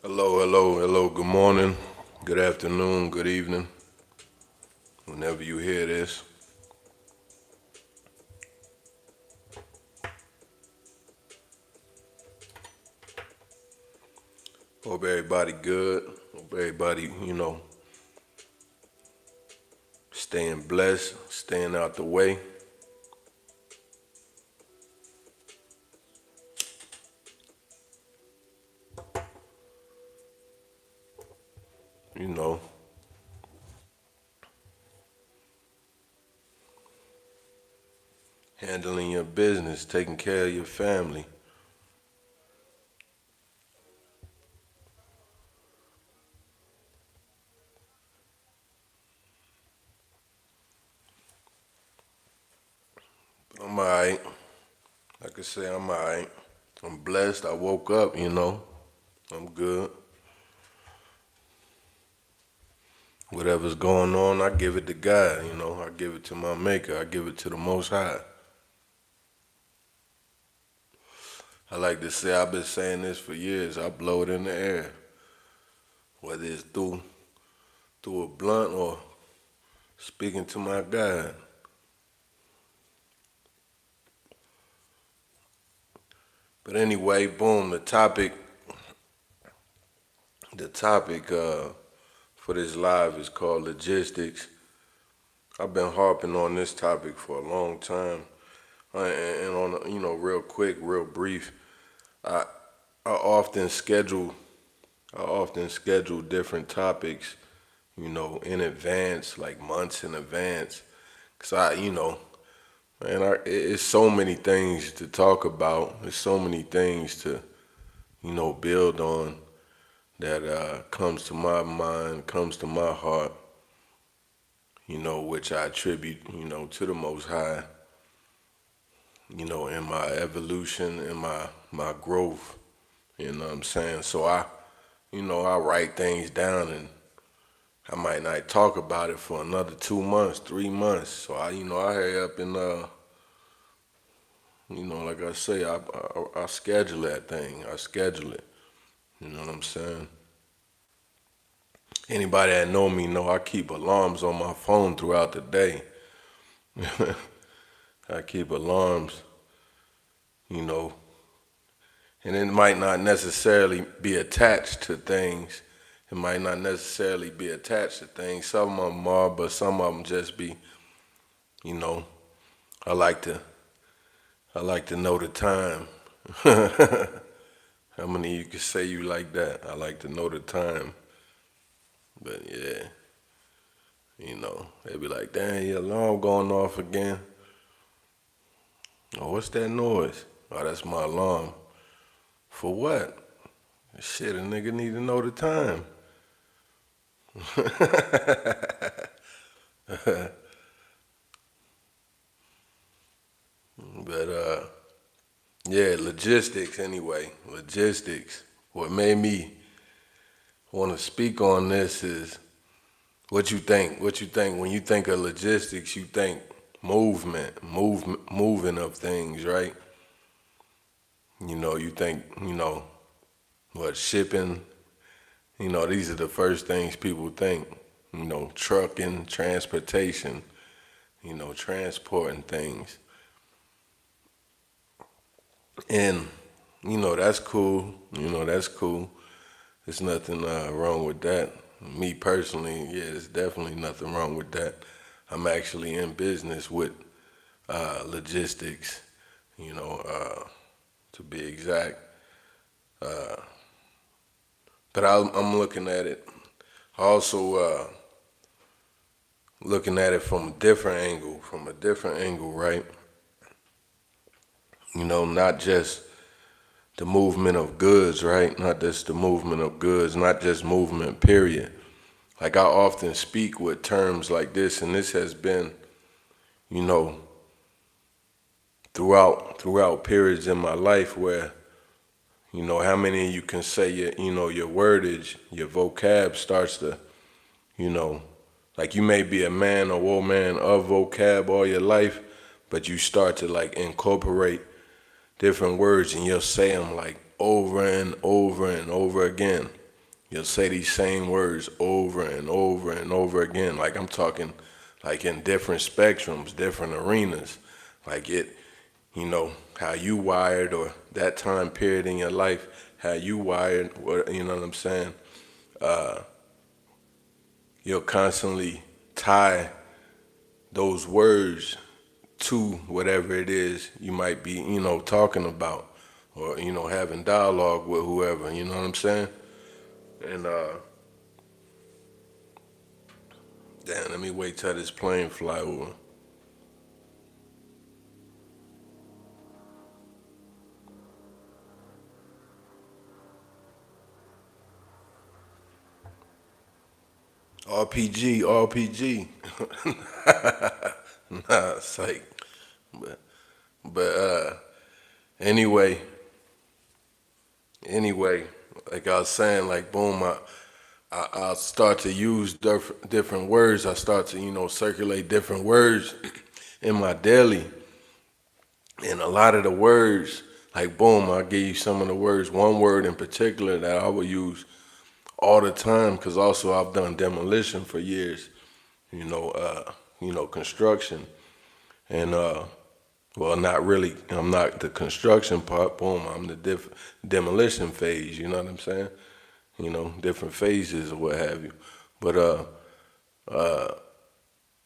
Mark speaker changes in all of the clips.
Speaker 1: Hello, hello, hello. Good morning, good afternoon, good evening. Whenever you hear this, hope everybody good. Hope everybody, staying blessed, staying out the way. You know, handling your business, taking care of your family. But I'm alright. Like I say, I'm alright. I'm blessed. I woke up. I'm good. Whatever's going on, I give it to God. I give it to my Maker. I give it to the Most High. I like to say, I've been saying this for years. I blow it in the air, whether it's through a blunt or speaking to my God. But anyway, boom, the topic for this live is called logistics. I've been harping on this topic for a long time. And on, real quick, real brief, I I often schedule I often schedule different topics, in advance, like months in advance. Cause man, it's so many things to talk about. There's so many things to, build on that comes to my mind, comes to my heart, which I attribute, to the Most High, in my evolution, in my growth. You know what I'm saying? So I write things down and I might not talk about it for another 2 months, 3 months. So I hurry up and like I say, I schedule that thing. I schedule it. You know what I'm saying? Anybody that know me know I keep alarms on my phone throughout the day. I keep alarms, you know, and it might not necessarily be attached to things. It might not necessarily be attached to things. Some of them are, but some of them just be, you know, I like to know the time. How many of you can say you like that? I like to know the time. But yeah, they be like, dang, your alarm going off again. Oh, what's that noise? Oh, that's my alarm. For what? Shit, a nigga need to know the time. But yeah, logistics anyway. Logistics. What made me want to speak on this is what you think. What you think when you think of logistics? You think moving of things, right? You think, what shipping. These are the first things people think. Trucking, transportation. Transporting things, and that's cool. That's cool. There's nothing wrong with that. Me personally, yeah, there's definitely nothing wrong with that. I'm actually in business with logistics, to be exact. But I'm looking at it, also looking at it from a different angle, right? Not just the movement of goods, right? Not just the movement of goods, not just movement, period. Like I often speak with terms like this, and this has been, you know, throughout periods in my life where, how many of you can say your wordage, your vocab starts to, you know, like you may be a man or woman of vocab all your life, but you start to like incorporate different words and you'll say them like over and over and over again. You'll say these same words over and over and over again. Like I'm talking like in different spectrums, different arenas. Like how you wired, or that time period in your life, how you wired, you know what I'm saying? You'll constantly tie those words to whatever it is you might be, talking about, or, having dialogue with whoever, you know what I'm saying? And, damn, let me wait till this plane fly over. RPG, RPG. Nah, psych. But anyway, like I was saying, like boom, I start to use different words. I start to, circulate different words in my daily. And a lot of the words, like boom, I'll give you some of the words. One word in particular that I will use all the time, because also I've done demolition for years, construction. And well, not really. I'm not the construction part. Boom, I'm the demolition phase. You know what I'm saying? Different phases or what have you. But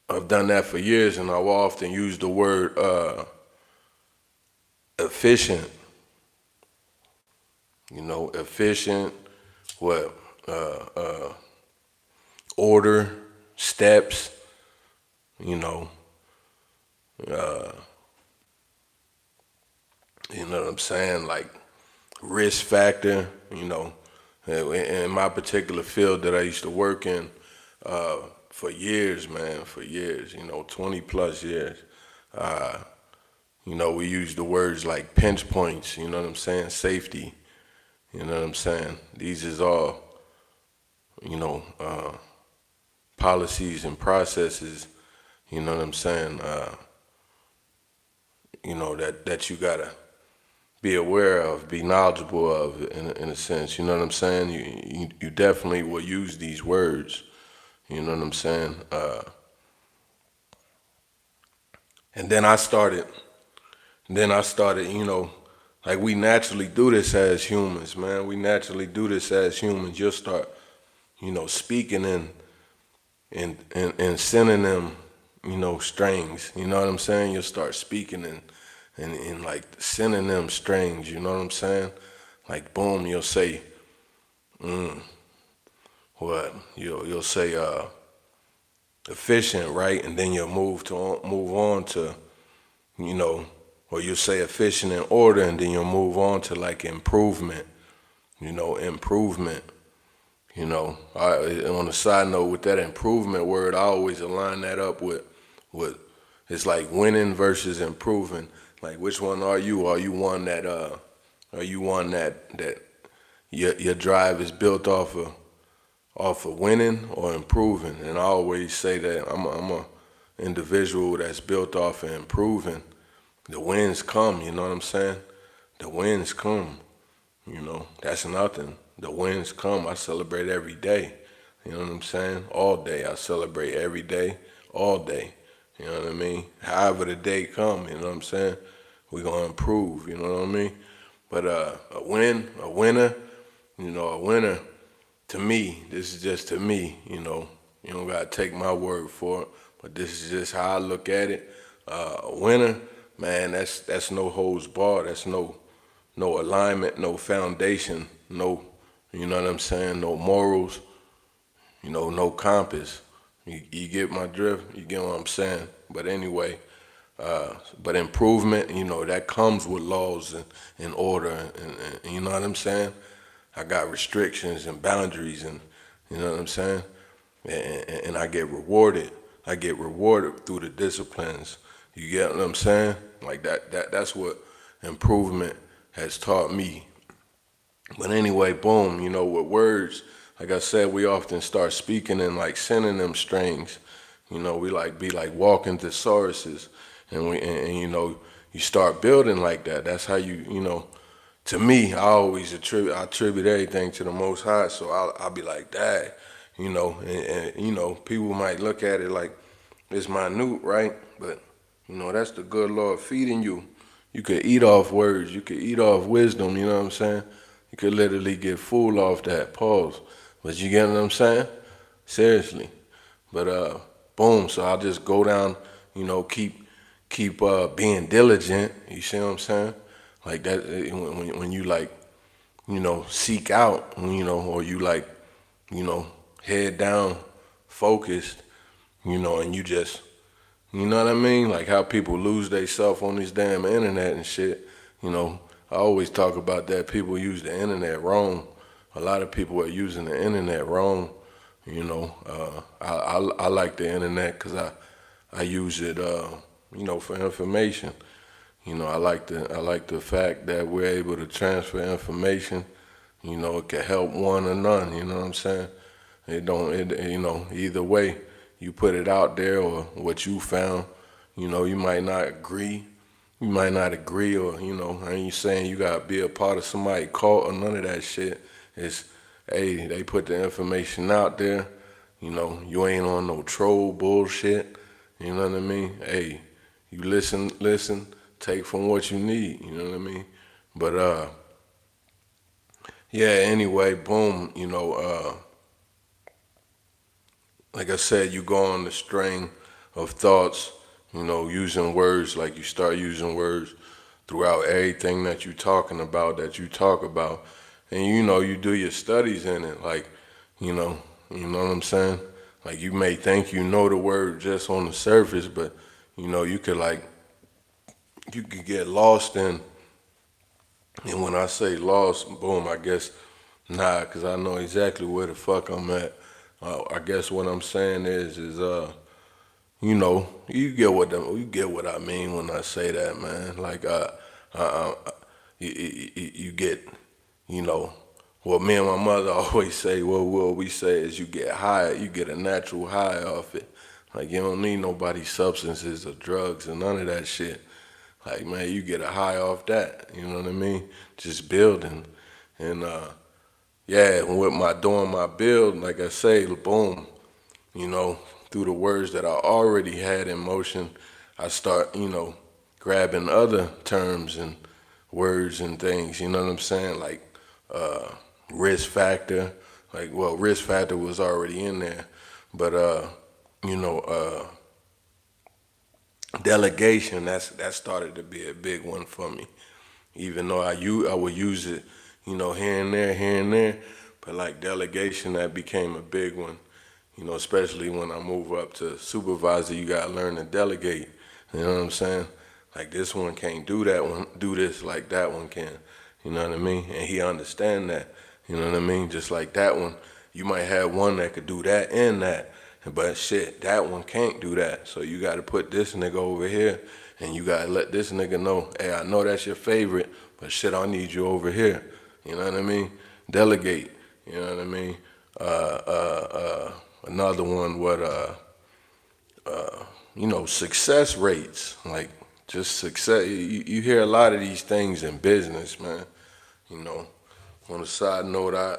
Speaker 1: I've done that for years, and I've often used the word efficient. Efficient. What? Order, steps. You know what I'm saying? Like risk factor, in my particular field that I used to work in for years, man, for years, 20 plus years. We use the words like pinch points, you know what I'm saying? Safety, you know what I'm saying? These is all, policies and processes, you know what I'm saying? That you gotta be aware of, be knowledgeable of, in a sense. You know what I'm saying? You definitely will use these words. You know what I'm saying? And then I started, like we naturally do this as humans, man. We naturally do this as humans. You'll start, speaking in synonym, strings. You know what I'm saying? You'll start speaking in like synonym strings, you know what I'm saying? Like boom, you'll say, what? You'll say efficient, right? And then you'll move on to, or you'll say efficient in order, and then you'll move on to like improvement, improvement. On a side note, with that improvement word, I always align that up with it's like winning versus improving. Like which one are you? Are you one that your drive is built off of winning or improving? And I always say that I'm a individual that's built off of improving. The wins come, you know what I'm saying? The wins come, that's nothing. The wins come. I celebrate every day. You know what I'm saying? All day. I celebrate every day, all day. You know what I mean? However the day come, you know what I'm saying? We're going to improve, you know what I mean? But a winner, to me, this is just to me, you don't got to take my word for it, but this is just how I look at it. A winner, man, that's no holds barred. That's no alignment, no foundation, no, you know what I'm saying, no morals, no compass. You get my drift? You get what I'm saying? But anyway, but improvement, that comes with laws and order, and you know what I'm saying? I got restrictions and boundaries, and you know what I'm saying? And I get rewarded. I get rewarded through the disciplines. You get what I'm saying? Like that's what improvement has taught me. But anyway, boom, with words, like I said, we often start speaking in like synonym strings. We be like walking thesauruses, and you start building like that. That's how you to me, I always attribute everything to the Most High. So I'll be like, Dad, and people might look at it like it's minute, right? But that's the good Lord feeding you. You could eat off words. You could eat off wisdom. You know what I'm saying? You could literally get full off that. Pause. But you get what I'm saying? Seriously. But boom. So I'll just go down. Keep being diligent. You see what I'm saying? Like that when you like, seek out, or you like, head down, focused, and you just, you know what I mean? Like how people lose themselves on this damn internet and shit. I always talk about that. People use the internet wrong. A lot of people are using the internet wrong. I like the internet because I use it, for information. I like the fact that we're able to transfer information. It can help one or none. You know what I'm saying? Either way, you put it out there or what you found. You might not agree. You might not agree, or I ain't saying you gotta be a part of somebody's cult or none of that shit. It's, hey, they put the information out there. You ain't on no troll bullshit. You know what I mean? Hey, you listen, take from what you need. You know what I mean? But yeah. Anyway, boom. Like I said, you go on the string of thoughts. Using words, like you start using words throughout everything that you talking about, that you talk about, and you do your studies in it. Like, you know what I'm saying? Like you may think you know the word just on the surface, but you could get lost in. And when I say lost, boom, I guess nah, cause I know exactly where the fuck I'm at. I guess what I'm saying is you get what I mean when I say that, man. Like you get, what me and my mother always say. What we say is you get high, you get a natural high off it. Like you don't need nobody's substances or drugs and none of that shit. Like man, you get a high off that. You know what I mean? Just building, and yeah, with doing my build, like I say, boom, through the words that I already had in motion, I start, grabbing other terms and words and things, you know what I'm saying? Like risk factor, risk factor was already in there, but delegation, that started to be a big one for me. Even though I would use it, here and there, but like delegation, that became a big one. Especially when I move up to supervisor, you gotta learn to delegate. You know what I'm saying? Like this one can't do that one, do this like that one can. You know what I mean? And he understand that. You know what I mean? Just like that one, you might have one that could do that and that, but shit, that one can't do that. So you gotta put this nigga over here, and you gotta let this nigga know, hey, I know that's your favorite, but shit, I need you over here. You know what I mean? Delegate. You know what I mean? Another one, success rates, like just success. You hear a lot of these things in business, man. On a side note, I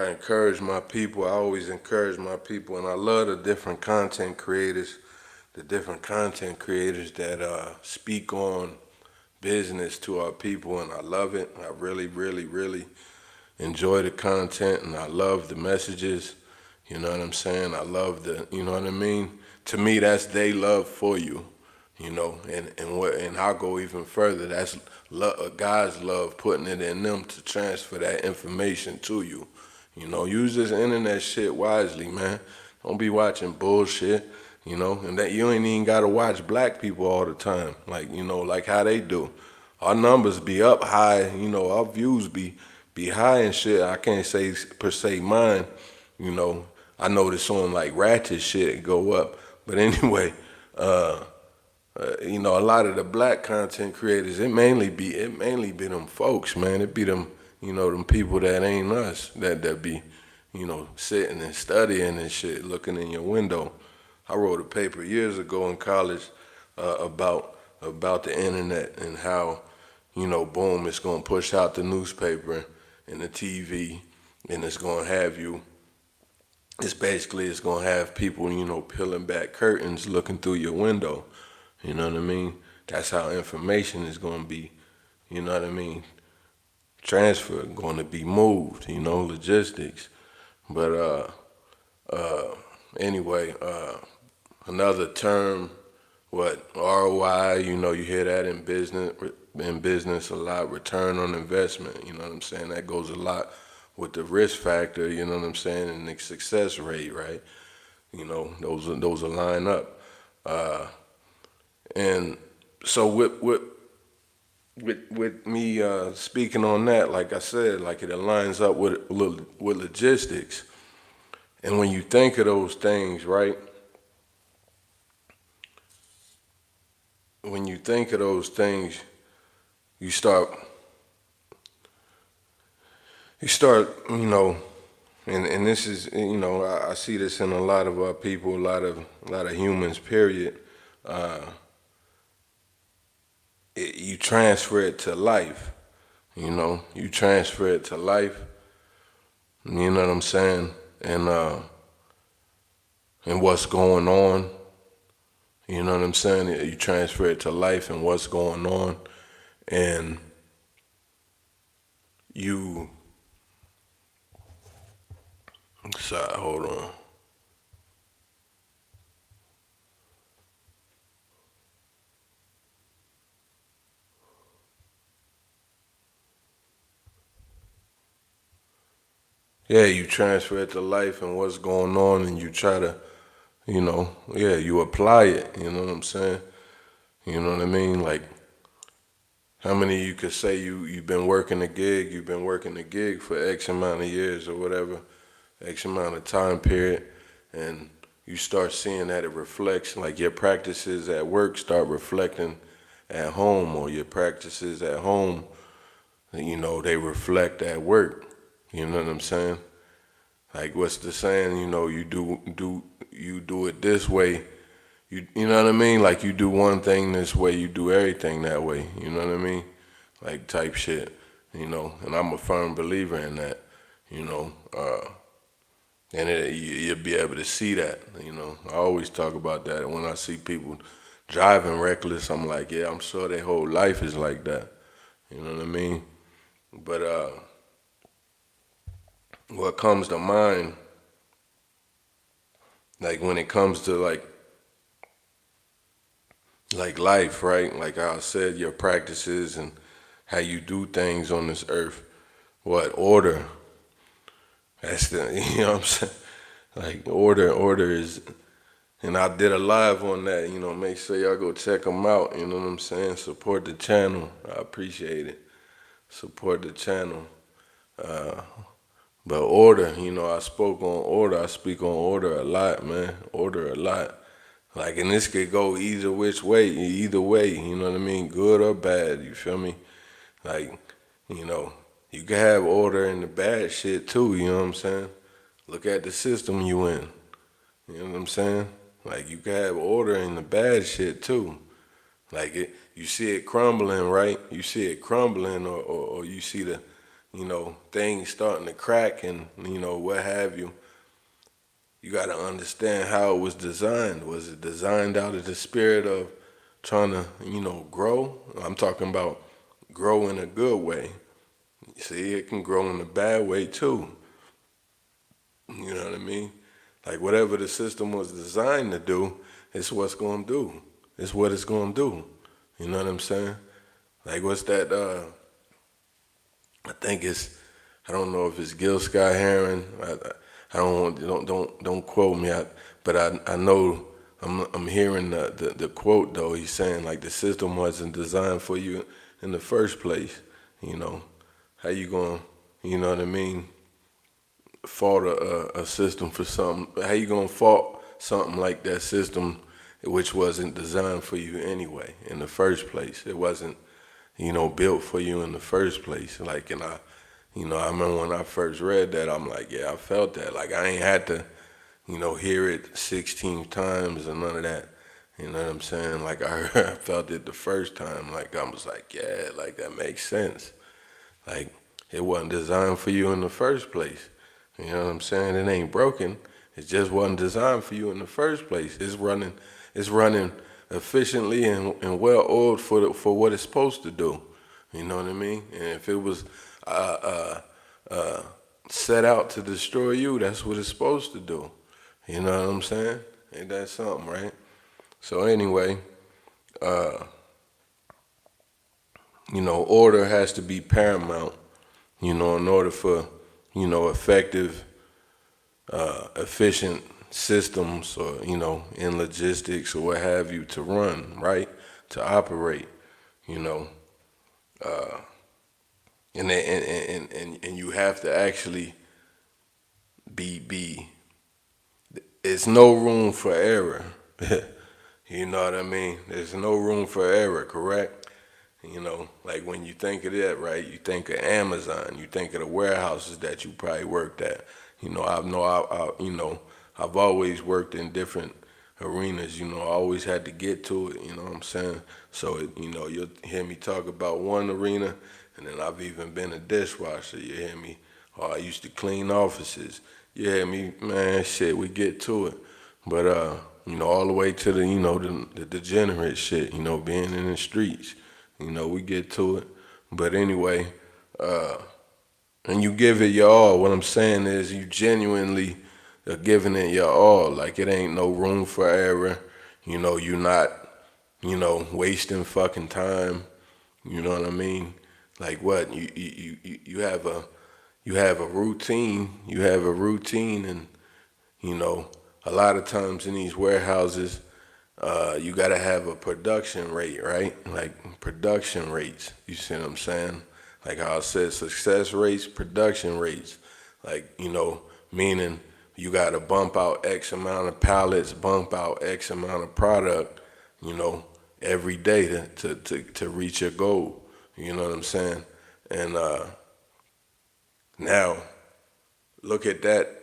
Speaker 1: encourage my people. I always encourage my people, and I love the different content creators that speak on business to our people, and I love it. I really, really, really enjoy the content, and I love the messages. You know what I'm saying? I love you know what I mean? To me, that's they love for you, and I'll go even further. That's God's love, putting it in them to transfer that information to you. Use this internet shit wisely, man. Don't be watching bullshit, and that you ain't even gotta watch black people all the time, like how they do. Our numbers be up high, our views be high and shit. I can't say per se mine, I notice on like ratchet shit go up. But anyway, a lot of the black content creators, it mainly be them folks, man. It be them, them people that ain't us, that be, sitting and studying and shit, looking in your window. I wrote a paper years ago in college about the internet and how, boom, it's going to push out the newspaper and the TV, and it's going to have you, it's going to have people, peeling back curtains looking through your window. You know what I mean? That's how information is going to be, you know what I mean, transferred, going to be moved, logistics. But anyway, another term, what, ROI, you hear that in business a lot, return on investment, you know what I'm saying? That goes a lot with the risk factor, you know what I'm saying, and the success rate, right? Those line up. And so with me speaking on that, like I said, like it aligns up with logistics. And when you think of those things, right? When you think of those things, you start, and this is, I see this in a lot of people, a lot of humans, period. You transfer it to life, you transfer it to life, you know what I'm saying, and what's going on, you know what I'm saying, you transfer it to life and what's going on, and hold on. Yeah, you transfer it to life and what's going on, and you try to, you apply it, you know what I'm saying? You know what I mean? Like, how many of you could say you've been working a gig for X amount of years or whatever, X amount of time period, and you start seeing that it reflects, like your practices at work start reflecting at home, or your practices at home, they reflect at work. You know what I'm saying? Like, what's the saying? You do it this way. You know what I mean? Like, you do one thing this way, you do everything that way. You know what I mean? Like, type shit. And I'm a firm believer in that. And you'll be able to see that. I always talk about that. And when I see people driving reckless, I'm like, yeah, I'm sure their whole life is like that. You know what I mean? But what comes to mind, like when it comes to like life, right? Like how I said, your practices and how you do things on this earth. What, order? That's the, what I'm saying? Like order is, and I did a live on that, make sure y'all go check them out, you know what I'm saying? Support the channel, I appreciate it. Support the channel. But order, I spoke on order. I speak on order a lot, man. Order a lot. Like, and this could go either which way, either way, you know what I mean? Good or bad, you feel me? Like, you can have order in the bad shit too, you know what I'm saying? Look at the system you in, you know what I'm saying? Like, you can have order in the bad shit too. Like, you see it crumbling, right? You see it crumbling, or you see the, things starting to crack and, what have you. You got to understand how it was designed. Was it designed out of the spirit of trying to, grow? I'm talking about grow in a good way. See, it can grow in a bad way too. You know what I mean? Like, whatever the system was designed to do, it's what's going to do. It's what it's going to do. You know what I'm saying? Like, what's that, I think it's, I don't know if it's Gil Scott Heron. I don't quote me, but I know I'm hearing the quote though. He's saying like the system wasn't designed for you in the first place. How you gonna, you know what I mean, fault a system for something? How you gonna fault something like that system which wasn't designed for you anyway in the first place? It wasn't, built for you in the first place. Like, and I remember when I first read that, I'm like, yeah, I felt that. Like, I ain't had to, hear it 16 times or none of that. You know what I'm saying? Like I felt it the first time. Like I was like, yeah, like that makes sense. Like it wasn't designed for you in the first place. You know what I'm saying? It ain't broken. It just wasn't designed for you in the first place. It's running efficiently and well oiled for what it's supposed to do. You know what I mean? And if it was uh, uh, uh, set out to destroy you, that's what it's supposed to do. You know what I'm saying? Ain't that something, right? So anyway, uh, order has to be paramount, in order for, effective, efficient systems or, in logistics or what have you to run, right? To operate, you know. And you have to actually be it's no room for error. You know what I mean? There's no room for error, correct? Like when you think of that, right? You think of Amazon. You think of the warehouses that you probably worked at. I've always worked in different arenas. I always had to get to it. You know what I'm saying? So you'll hear me talk about one arena, and then I've even been a dishwasher. You hear me? Or I used to clean offices. You hear me? Man, shit, we get to it. But all the way to the degenerate shit. Being in the streets. We get to it. But anyway, and you give it your all. What I'm saying is you genuinely are giving it your all. Like it ain't no room for error. You're not, wasting fucking time. You know what I mean? Like what? You have a routine. You have a routine, and a lot of times in these warehouses, you gotta have a production rate, right? Like production rates. You see what I'm saying? Like how I said, success rates, production rates. Like, meaning you gotta bump out X amount of pallets, bump out X amount of product, every day to reach your goal. You know what I'm saying? And now look at that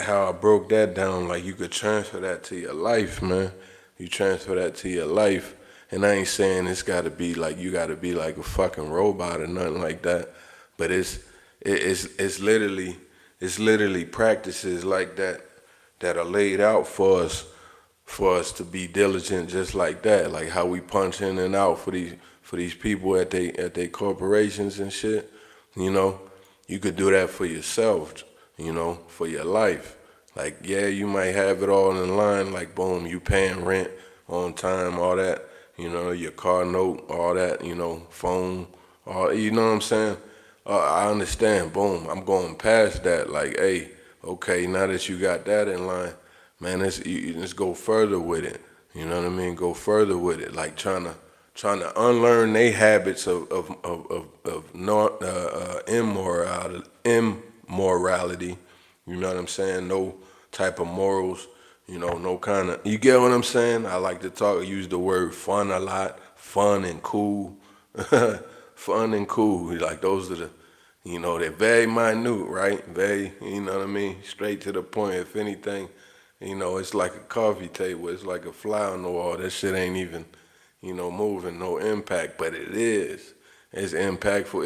Speaker 1: how I broke that down. Like you could transfer that to your life, man. You transfer that to your life, and I ain't saying it's gotta be like you gotta be like a fucking robot or nothing like that, but it's literally practices like that are laid out for us to be diligent, just like that. Like how we punch in and out for these people at they corporations and shit. You could do that for yourself. For your life. Like, yeah, you might have it all in line, like, boom, you paying rent on time, all that, your car note, all that, phone, all, you know what I'm saying? I understand, boom, I'm going past that, like, hey, okay, now that you got that in line, man, let's go further with it, you know what I mean? Go further with it, like trying to unlearn their habits of not immorality, you know what I'm saying? No type of morals, no kind of, you get what I'm saying? I like to use the word fun a lot, fun and cool, fun and cool. Like those are they're very minute, right? Very, you know what I mean? Straight to the point. If anything, it's like a coffee table. It's like a fly on the wall. That shit ain't even, moving, no impact, but it is. It's impactful.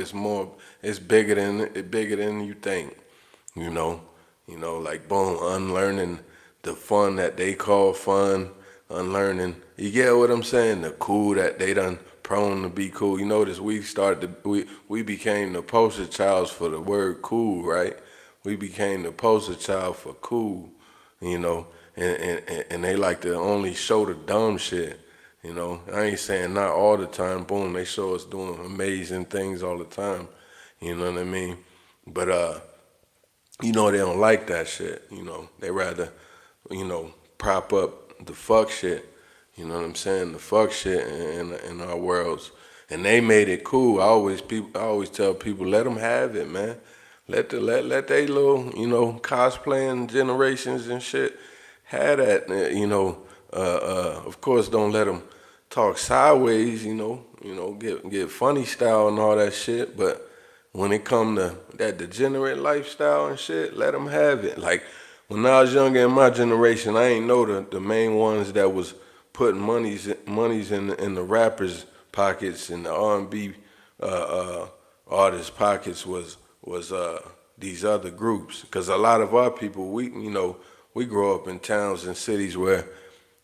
Speaker 1: It's bigger than you think, like boom, unlearning the fun that they call fun, unlearning, you get what I'm saying? The cool that they done prone to be cool. You notice we became the poster child for the word cool, right? We became the poster child for cool, and they like to only show the dumb shit. I ain't saying not all the time. Boom, they show us doing amazing things all the time. You know what I mean? But they don't like that shit. They rather, prop up the fuck shit. You know what I'm saying? The fuck shit in our worlds, and they made it cool. I always tell people, let them have it, man. Let they little, cosplaying generations and shit have that. Of course, don't let them talk sideways. Get funny style and all that shit. But when it come to that degenerate lifestyle and shit, let them have it. Like when I was younger in my generation, I ain't know the main ones that was putting monies in the rappers' pockets and the R&B artists' pockets was these other groups. Because a lot of our people, we grow up in towns and cities where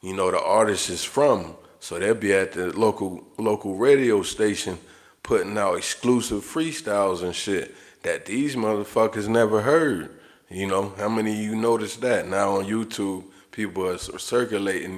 Speaker 1: the artist is from, so they'll be at the local radio station putting out exclusive freestyles and shit that these motherfuckers never heard. How many of you noticed that? Now on YouTube, people are circulating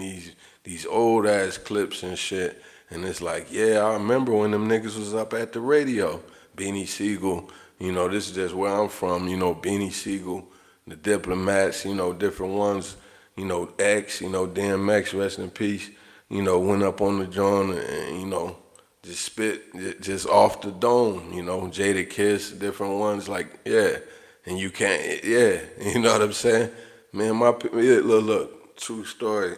Speaker 1: these old ass clips and shit, and it's like, yeah, I remember when them niggas was up at the radio. Beanie Siegel, this is just where I'm from. Beanie Siegel, the Diplomats, different ones. X, DMX, rest in peace. Went up on the joint and just spit just off the dome. Jada Kiss, different ones, like, yeah. And you can't, yeah, you know what I'm saying? Man, look, true story.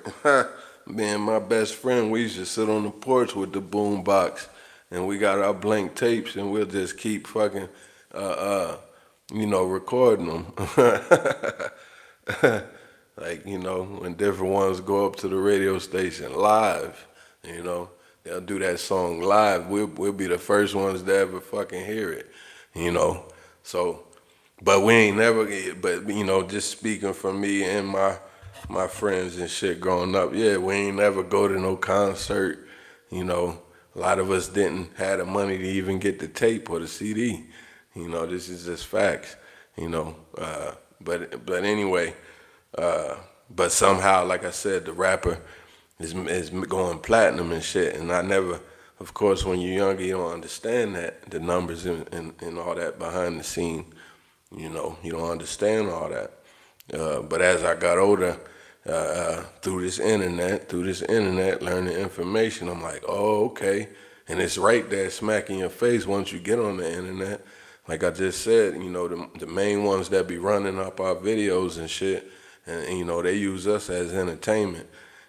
Speaker 1: Man, my best friend, we used to sit on the porch with the boom box, and we got our blank tapes, and we'll just keep fucking, recording them. Like, when different ones go up to the radio station live, they'll do that song live. We'll be the first ones to ever fucking hear it, So, but we ain't never, just speaking for me and my friends and shit growing up, yeah, we ain't never go to no concert. A lot of us didn't have the money to even get the tape or the CD. This is just facts. But anyway, but somehow, like I said, the rapper is going platinum and shit. And I never, of course, when you're younger, you don't understand that, the numbers and all that behind the scene. You don't understand all that. But as I got older, through this internet, learning information, I'm like, oh, okay. And it's right there smack in your face once you get on the internet. Like I just said, the main ones that be running up our videos and shit, and they use us as entertainment.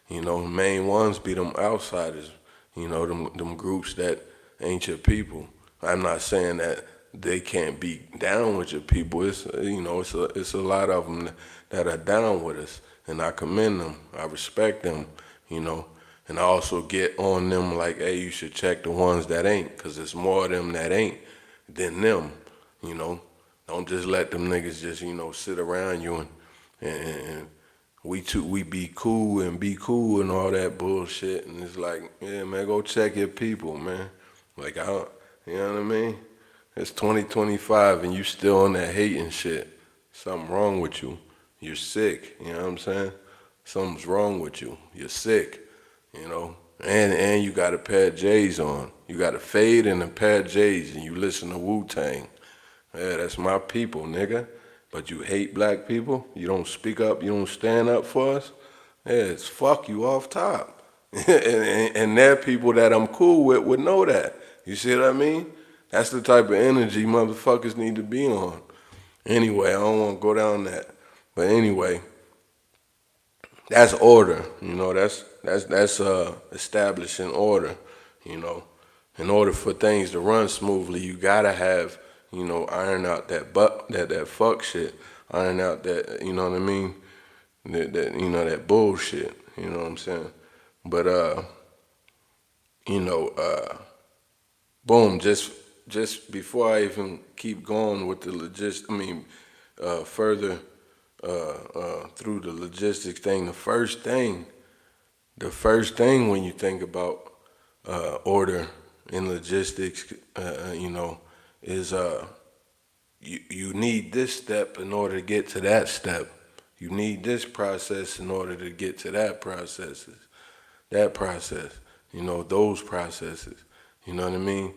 Speaker 1: Main ones be them outsiders, them groups that ain't your people. I'm not saying that they can't be down with your people. It's a lot of them that are down with us, and I commend them. I respect them, and I also get on them like, hey, you should check the ones that ain't, because there's more of them that ain't than them. Don't just let them niggas just sit around you and we be cool and all that bullshit, and it's like, yeah, man, go check your people, man. Like, you know what I mean? It's 2025 and you still on that hating shit. Something wrong with you. You're sick, you know what I'm saying? Something's wrong with you. You're sick, and you got a pair of J's on. You got a fade and a pair of J's, and you listen to Wu-Tang. Yeah, that's my people, nigga. But you hate black people? You don't speak up, you don't stand up for us? Yeah, it's fuck you off top. and there are people that I'm cool with would know that. You see what I mean? That's the type of energy motherfuckers need to be on. Anyway, I don't want to go down that. But anyway, that's order. That's establishing order. In order for things to run smoothly, you gotta have, iron out that fuck shit, iron out that, you know what I mean, that bullshit, you know what I'm saying. But boom, just before I even keep going with the further through the logistics thing, the first thing when you think about order in logistics, is you need this step in order to get to that step. You need this process in order to get to that process, those processes. You know what I mean?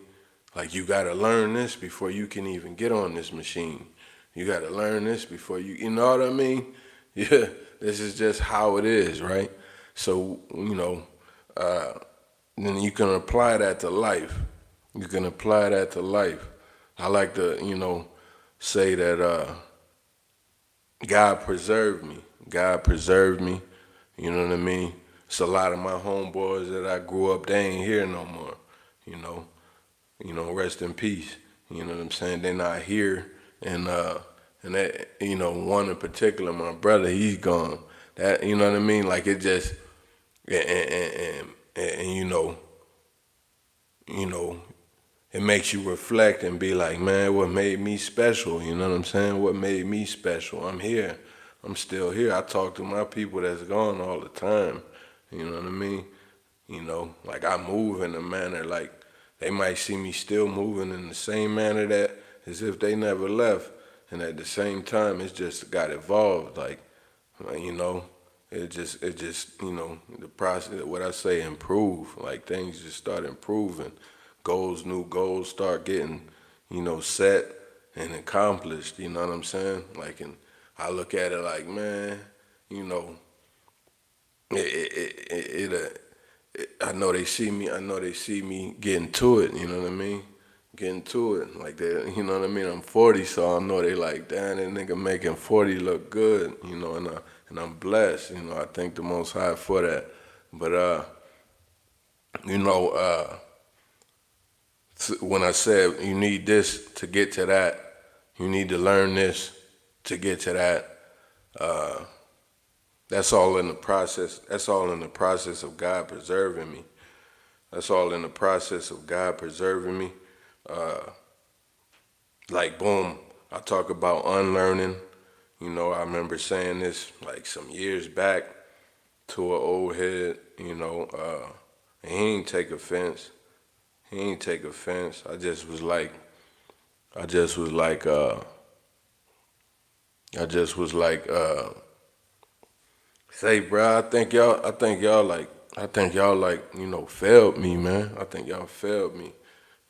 Speaker 1: Like, you gotta learn this before you can even get on this machine. You gotta learn this before you know what I mean? Yeah, this is just how it is, right? So, then you can apply that to life. I like to, say that God preserved me. You know what I mean? It's a lot of my homeboys that I grew up, they ain't here no more. Rest in peace. You know what I'm saying? They're not here, and that, one in particular, my brother, he's gone. That, you know what I mean? Like, it just, and you know, it makes you reflect and be like, man, what made me special? You know what I'm saying? What made me special? I'm here. I'm still here. I talk to my people that's gone all the time. You know what I mean? Like I move in a manner like they might see me still moving in the same manner that as if they never left. And at the same time, it's just got evolved. It just, the process, what I say, improve. Like things just start improving. New goals start getting, set and accomplished. You know what I'm saying? And I look at it like, man, you know, I know they see me. I know they see me getting to it. You know what I mean? Getting to it. Like they, you know what I mean? I'm 40, so I know they like, damn, that nigga making 40 look good. And I'm blessed. I thank the Most High for that. But you know, when I said you need this to get to that, you need to learn this to get to that. That's all in the process. That's all in the process of God preserving me. That's all in the process of God preserving me. Boom, I talk about unlearning. I remember saying this like some years back to an old head, and he ain't take offense. He ain't take offense. I just was like, say, bro, I think y'all like, failed me, man. I think y'all failed me.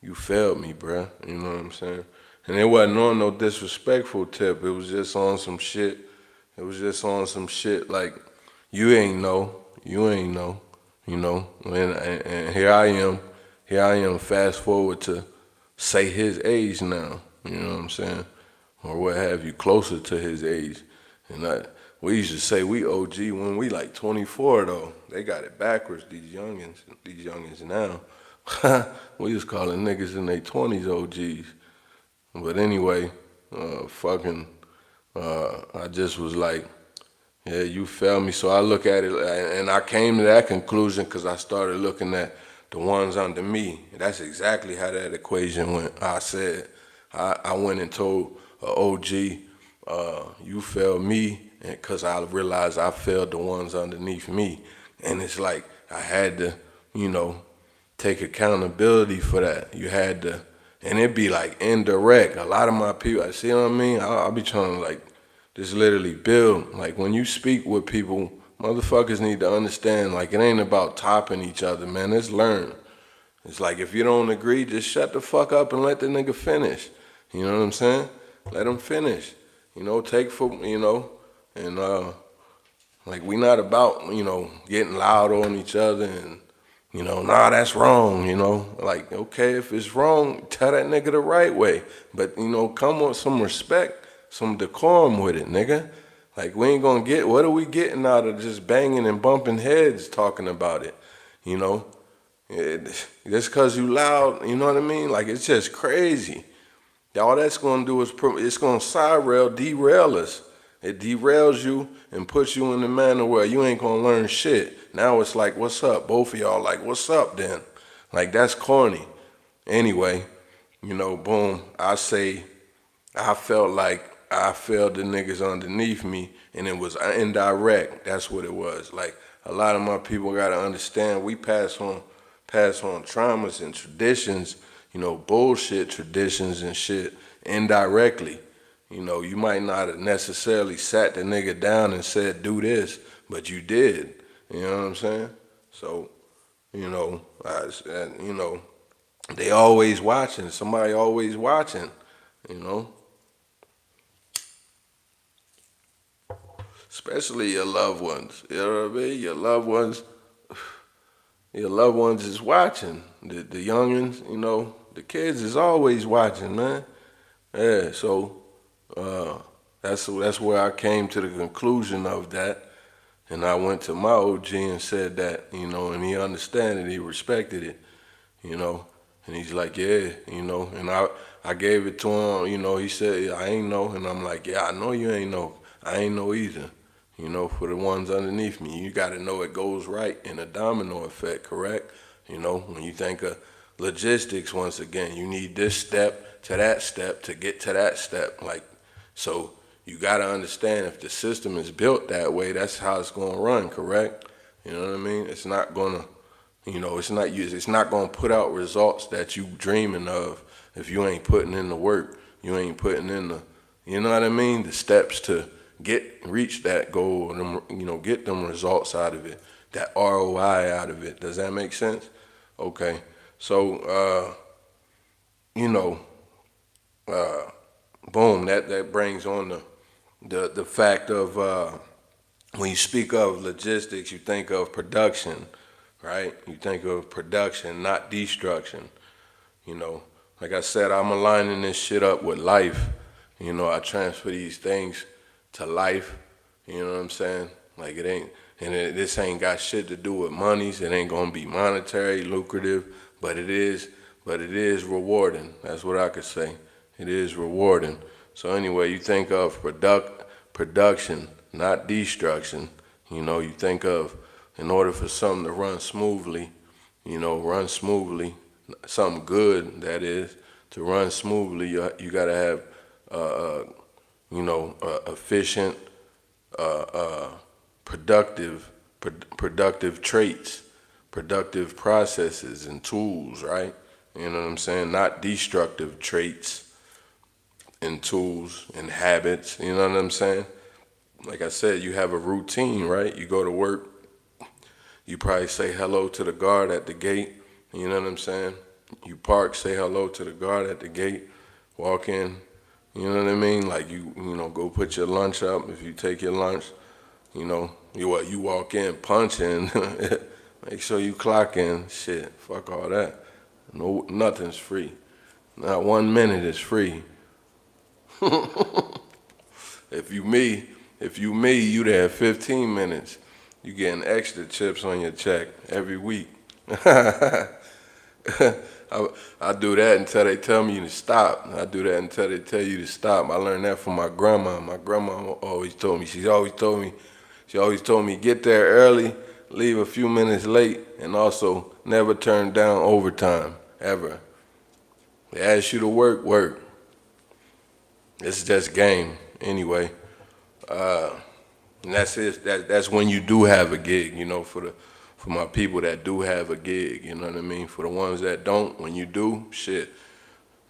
Speaker 1: You failed me, bro. You know what I'm saying? And it wasn't on no disrespectful tip. It was just on some shit. It was just on some shit like, you ain't know. And here I am. Here I am, fast forward to say his age now. You know what I'm saying? Or what have you, closer to his age. And we used to say we OG when we like 24 though. They got it backwards, these youngins now. We just calling niggas in their 20s OGs. But anyway, I just was like, yeah, you failed me. So I look at it, and I came to that conclusion because I started looking at the ones under me. That's exactly how that equation went. I went and told OG, you failed me, because I realized I failed the ones underneath me. And it's like I had to, take accountability for that. You had to, and it'd be like indirect. A lot of my people, see what I mean? I'll be trying to like just literally build. Like when you speak with people, motherfuckers need to understand, like it ain't about topping each other, man. Let's learn. It's like if you don't agree, just shut the fuck up and let the nigga finish. You know what I'm saying? Let him finish. And like we not about, getting loud on each other and, nah, that's wrong, Like, okay, if it's wrong, tell that nigga the right way. But, come with some respect, some decorum with it, nigga. Like, we ain't gonna what are we getting out of just banging and bumping heads talking about it, Just cause you loud, you know what I mean? Like, it's just crazy. All that's gonna do is, it's gonna derail us. It derails you and puts you in the manner where you ain't gonna learn shit. Now it's like, what's up? Both of y'all like, what's up then? Like, that's corny. Anyway, boom, I felt like I failed the niggas underneath me, and it was indirect. That's what it was. Like, a lot of my people gotta understand, we pass on traumas and traditions, bullshit traditions and shit indirectly. You might not have necessarily sat the nigga down and said, do this, but you did. You know what I'm saying? So, they always watching. Somebody always watching, Especially your loved ones. You know what I mean? Your loved ones is watching. The youngins, the kids is always watching, man. Yeah, so that's where I came to the conclusion of that, and I went to my OG and said that, and he understood it, he respected it, and he's like, yeah, and I gave it to him, he said, I ain't know, and I'm like, yeah, I know you ain't know, I ain't know either, for the ones underneath me. You got to know it goes right in a domino effect, correct? When you think of logistics, once again, you need this step to that step to get to that step. So you got to understand if the system is built that way, that's how it's going to run, correct? You know what I mean? It's not going to, it's not going to put out results that you dreaming of if you ain't putting in the work. You ain't putting in the steps to reach that goal and, get them results out of it, that ROI out of it. Does that make sense? Okay. So, boom, that brings on the fact of when you speak of logistics, you think of production, right? You think of production, not destruction. Like I said, I'm aligning this shit up with life. I transfer these things to life. You know what I'm saying? Like this ain't got shit to do with monies. It ain't gonna be monetary, lucrative, but it is rewarding. That's what I could say. It is rewarding. So anyway, you think of production, not destruction. You think of, in order for something to run smoothly, something good, that is, to run smoothly, you got to have, efficient, productive traits, productive processes and tools, right? You know what I'm saying? Not destructive traits and tools and habits, you know what I'm saying? Like I said, you have a routine, right? You go to work, you probably say hello to the guard at the gate, you know what I'm saying? You park, say hello to the guard at the gate, walk in, you know what I mean? Like you go put your lunch up. If you take your lunch, you walk in, punch in, make sure you clock in. Shit, fuck all that. No, nothing's free. Not 1 minute is free. If you me, you'd have 15 minutes. You getting extra chips on your check every week. I do that until they tell me to stop. I do that until they tell you to stop. I learned that from my grandma. My grandma always told me. She always told me, get there early, leave a few minutes late, and also never turn down overtime, ever. They ask you to work. It's just game, anyway. And that's it. That's when you do have a gig, for my people that do have a gig, you know what I mean? For the ones that don't, when you do, shit,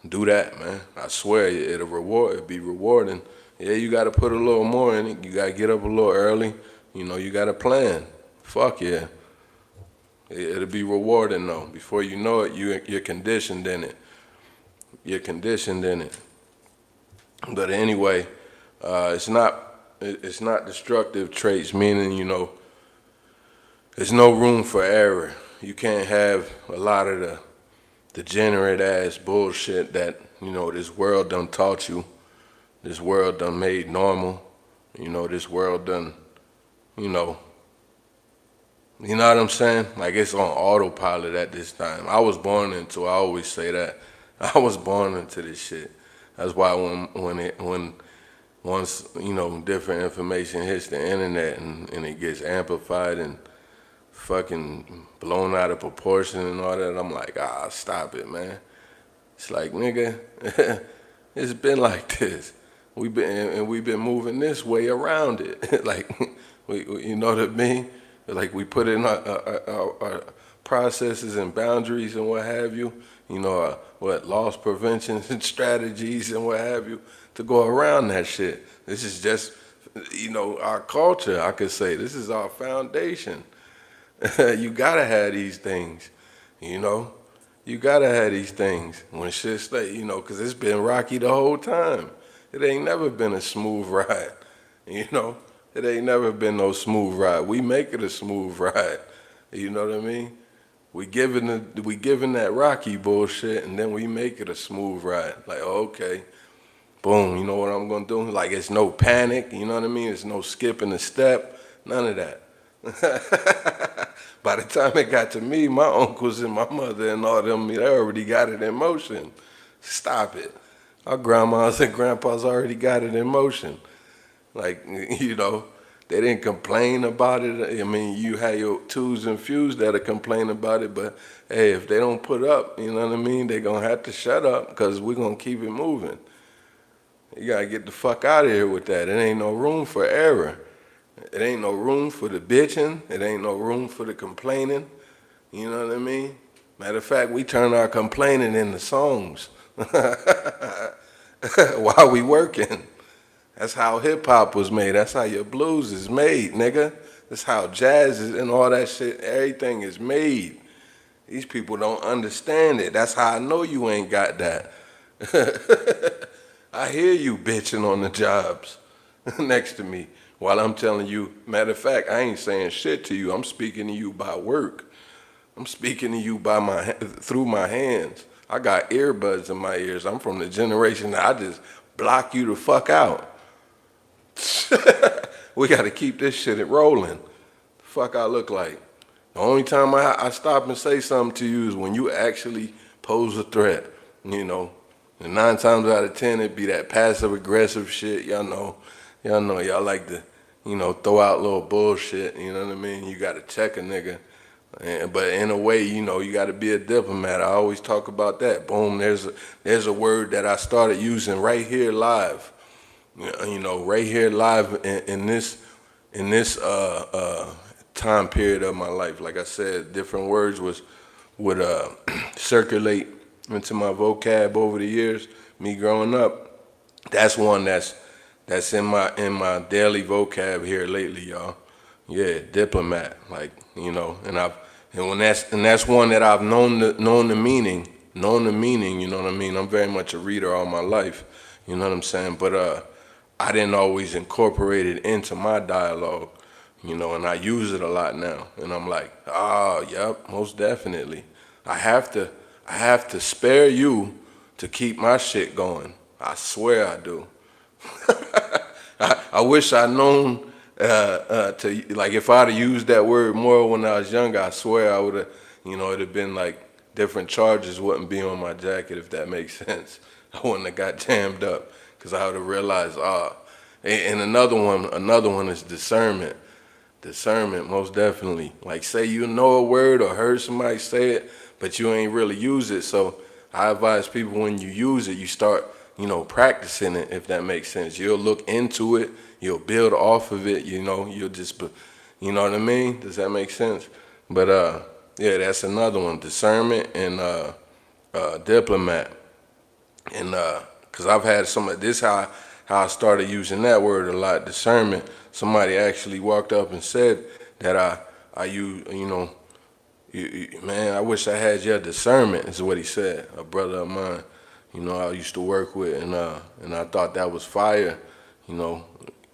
Speaker 1: do that, man. I swear, it'll be rewarding. Yeah, you got to put a little more in it. You got to get up a little early. You got to plan. Fuck yeah. It'll be rewarding, though. Before you know it, you're conditioned in it. You're conditioned in it. But anyway, it's not destructive traits, meaning, there's no room for error. You can't have a lot of the degenerate ass bullshit that, this world done taught you. This world done made normal. This world done, you know what I'm saying? Like it's on autopilot at this time. I was born into, I always say that. I was born into this shit. That's why once, different information hits the internet and it gets amplified and fucking blown out of proportion and all that, I'm like, stop it, man. It's like, nigga, it's been like this. We've been moving this way around it. Like, you know what I mean? Like we put in our processes and boundaries and what have you. Loss prevention and strategies and what have you to go around that shit. This is just, our culture. I could say this is our foundation. You gotta have these things, You gotta have these things when shit's like, because it's been rocky the whole time. It ain't never been a smooth ride, It ain't never been no smooth ride. We make it a smooth ride, you know what I mean? We giving that rocky bullshit, and then we make it a smooth ride. Like, okay, boom, you know what I'm gonna do? Like, it's no panic, you know what I mean? It's no skipping a step, none of that. By the time it got to me, my uncles and my mother and all them, they already got it in motion. Stop it. Our grandmas and grandpas already got it in motion. Like, They didn't complain about it. I mean, you had your twos and fews that'll complain about it, but hey, if they don't put up, you know what I mean, they're going to have to shut up because we're going to keep it moving. You got to get the fuck out of here with that. It ain't no room for error. It ain't no room for the bitching. It ain't no room for the complaining. You know what I mean? Matter of fact, we turn our complaining into songs while we working. That's how hip-hop was made. That's how your blues is made, nigga. That's how jazz is and all that shit, everything is made. These people don't understand it. That's how I know you ain't got that. I hear you bitching on the jobs next to me while I'm telling you, matter of fact, I ain't saying shit to you. I'm speaking to you by work. I'm speaking to you by through my hands. I got earbuds in my ears. I'm from the generation that I just block you the fuck out. We got to keep this shit rolling. The fuck I look like. The only time I stop and say something to you is when you actually pose a threat, you know. And 9 times out of 10, it'd be that passive-aggressive shit. Y'all know y'all like to, you know, throw out little bullshit, you know what I mean? You got to check a nigga. But in a way, you know, you got to be a diplomat. I always talk about that. Boom, there's a word that I started using right here live. You know, right here live in this time period of my life. Like I said, different words would circulate into my vocab over the years. Me growing up, that's one that's in my daily vocab here lately, y'all. Yeah, diplomat. Like, you know, and that's one that I've known the meaning. You know what I mean? I'm very much a reader all my life. You know what I'm saying? But I didn't always incorporate it into my dialogue, you know, and I use it a lot now. And I'm like, yep, most definitely. I have to spare you to keep my shit going. I swear I do. I wish I'd known to, like, if I'd have used that word more when I was younger, I swear I would have, you know, it'd have been like different charges wouldn't be on my jacket, if that makes sense. I wouldn't have got jammed up. Because I would have realized, and another one is discernment. Discernment, most definitely. Like, say you know a word or heard somebody say it, but you ain't really use it. So I advise people when you use it, you start, you know, practicing it, if that makes sense. You'll look into it, you'll build off of it, you know, you'll just, you know what I mean? Does that make sense? But yeah, that's another one, discernment and diplomat. And because I've had some of this, how I started using that word a lot, discernment. Somebody actually walked up and said that I use, you know, man, I wish I had your discernment, is what he said, a brother of mine, you know, I used to work with, and I thought that was fire, you know,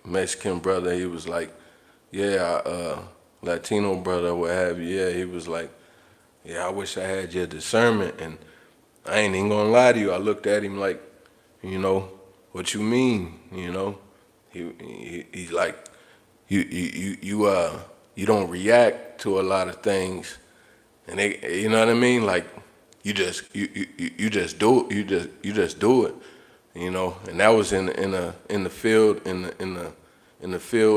Speaker 1: Mexican brother. He was like, yeah, Latino brother, what have you, yeah, he was like, yeah, I wish I had your discernment. And I ain't even gonna lie to you, I looked at him like, you know, what you mean, you know? He's like, you don't react to a lot of things, and they, you know what I mean? Like, you just do it, you just do it, you know? And that was in the field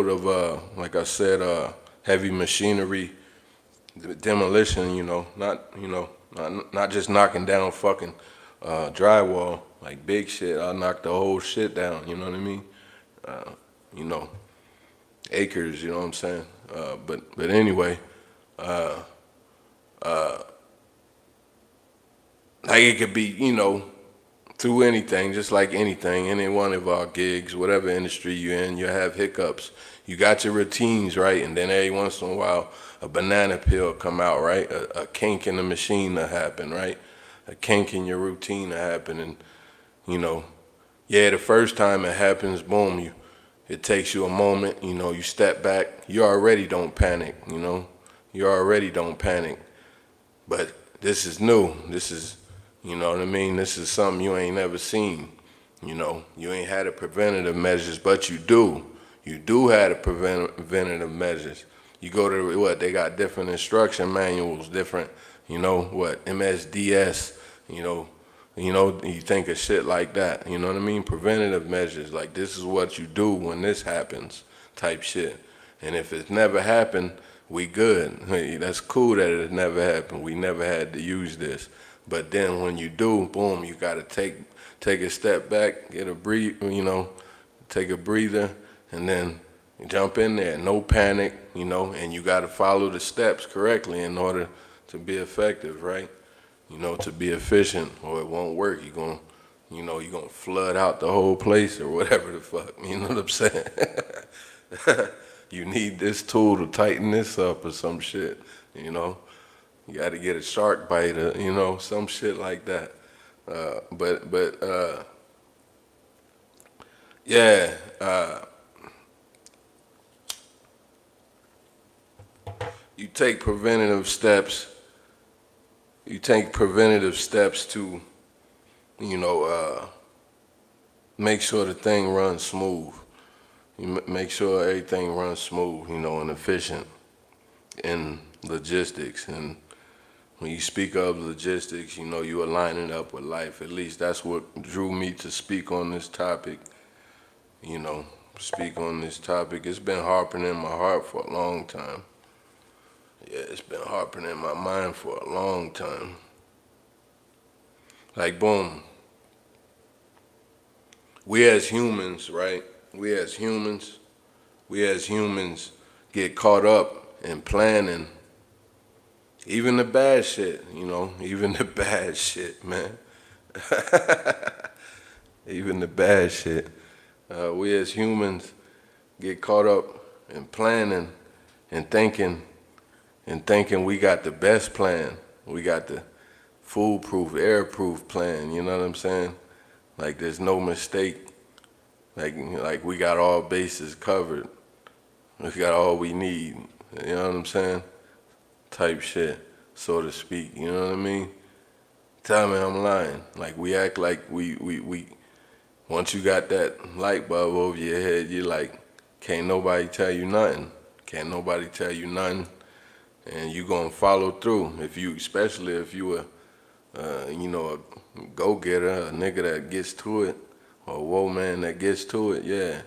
Speaker 1: of like I said, heavy machinery, demolition, you know, not just knocking down fucking drywall, like big shit. I knocked the whole shit down, you know what I mean? You know, acres, you know what I'm saying? But anyway, like it could be, you know, through anything, just like anything, any one of our gigs, whatever industry you're in, you have hiccups. You got your routines, right? And then every once in a while, a banana peel come out, right? A kink in the machine to happen, right? A kink in your routine to happen. And, you know, yeah, the first time it happens, boom, it takes you a moment, you know, you step back. You already don't panic, you know? You already don't panic. But this is new. This is, you know what I mean? This is something you ain't never seen. You know, you ain't had the preventative measures, but you do. You do have the preventative measures. You go to what, they got different instruction manuals, different, you know, what, MSDS, you think of shit like that, you know what I mean? Preventative measures, like this is what you do when this happens type shit. And if it's never happened, we good. Hey, that's cool that it never happened. We never had to use this. But then when you do, boom, you got to take a step back, get a breathe, take a breather, and then jump in there. No panic, and you got to follow the steps correctly in order to be effective, right? To be efficient, or it won't work. You're gonna flood out the whole place or whatever the fuck. You know what I'm saying? You need this tool to tighten this up or some shit. You got to get a shark bite, or, some shit like that. Yeah. You take preventative steps. You take preventative steps to, make sure the thing runs smooth. You make sure everything runs smooth, and efficient in logistics. And when you speak of logistics, you align it up with life. At least that's what drew me to speak on this topic. Speak on this topic. It's been harping in my heart for a long time. Yeah, it's been harping in my mind for a long time. Like, boom. We as humans, right? We as humans get caught up in planning. Even the bad shit, even the bad shit, man. Even the bad shit. We as humans get caught up in planning and thinking we got the best plan. We got the foolproof, airproof plan, you know what I'm saying? Like there's no mistake. Like we got all bases covered. We got all we need, you know what I'm saying? Type shit, so to speak, you know what I mean? Tell me I'm lying. Like we act like we once you got that light bulb over your head, you're like, can't nobody tell you nothing. Can't nobody tell you nothing. And you gonna follow through especially if you a go-getter, a nigga that gets to it, or a whoa man that gets to it, yeah.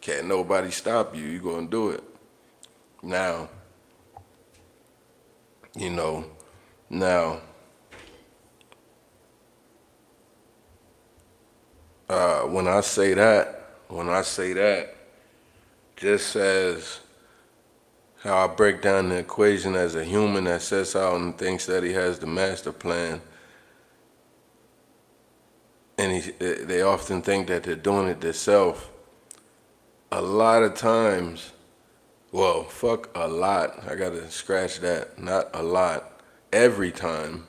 Speaker 1: Can't nobody stop you. You gonna do it. Now, when I say that, just as how I break down the equation as a human that sets out and thinks that he has the master plan, and they often think that they're doing it themselves. A lot of times, well, fuck a lot, I gotta scratch that, not a lot, every time,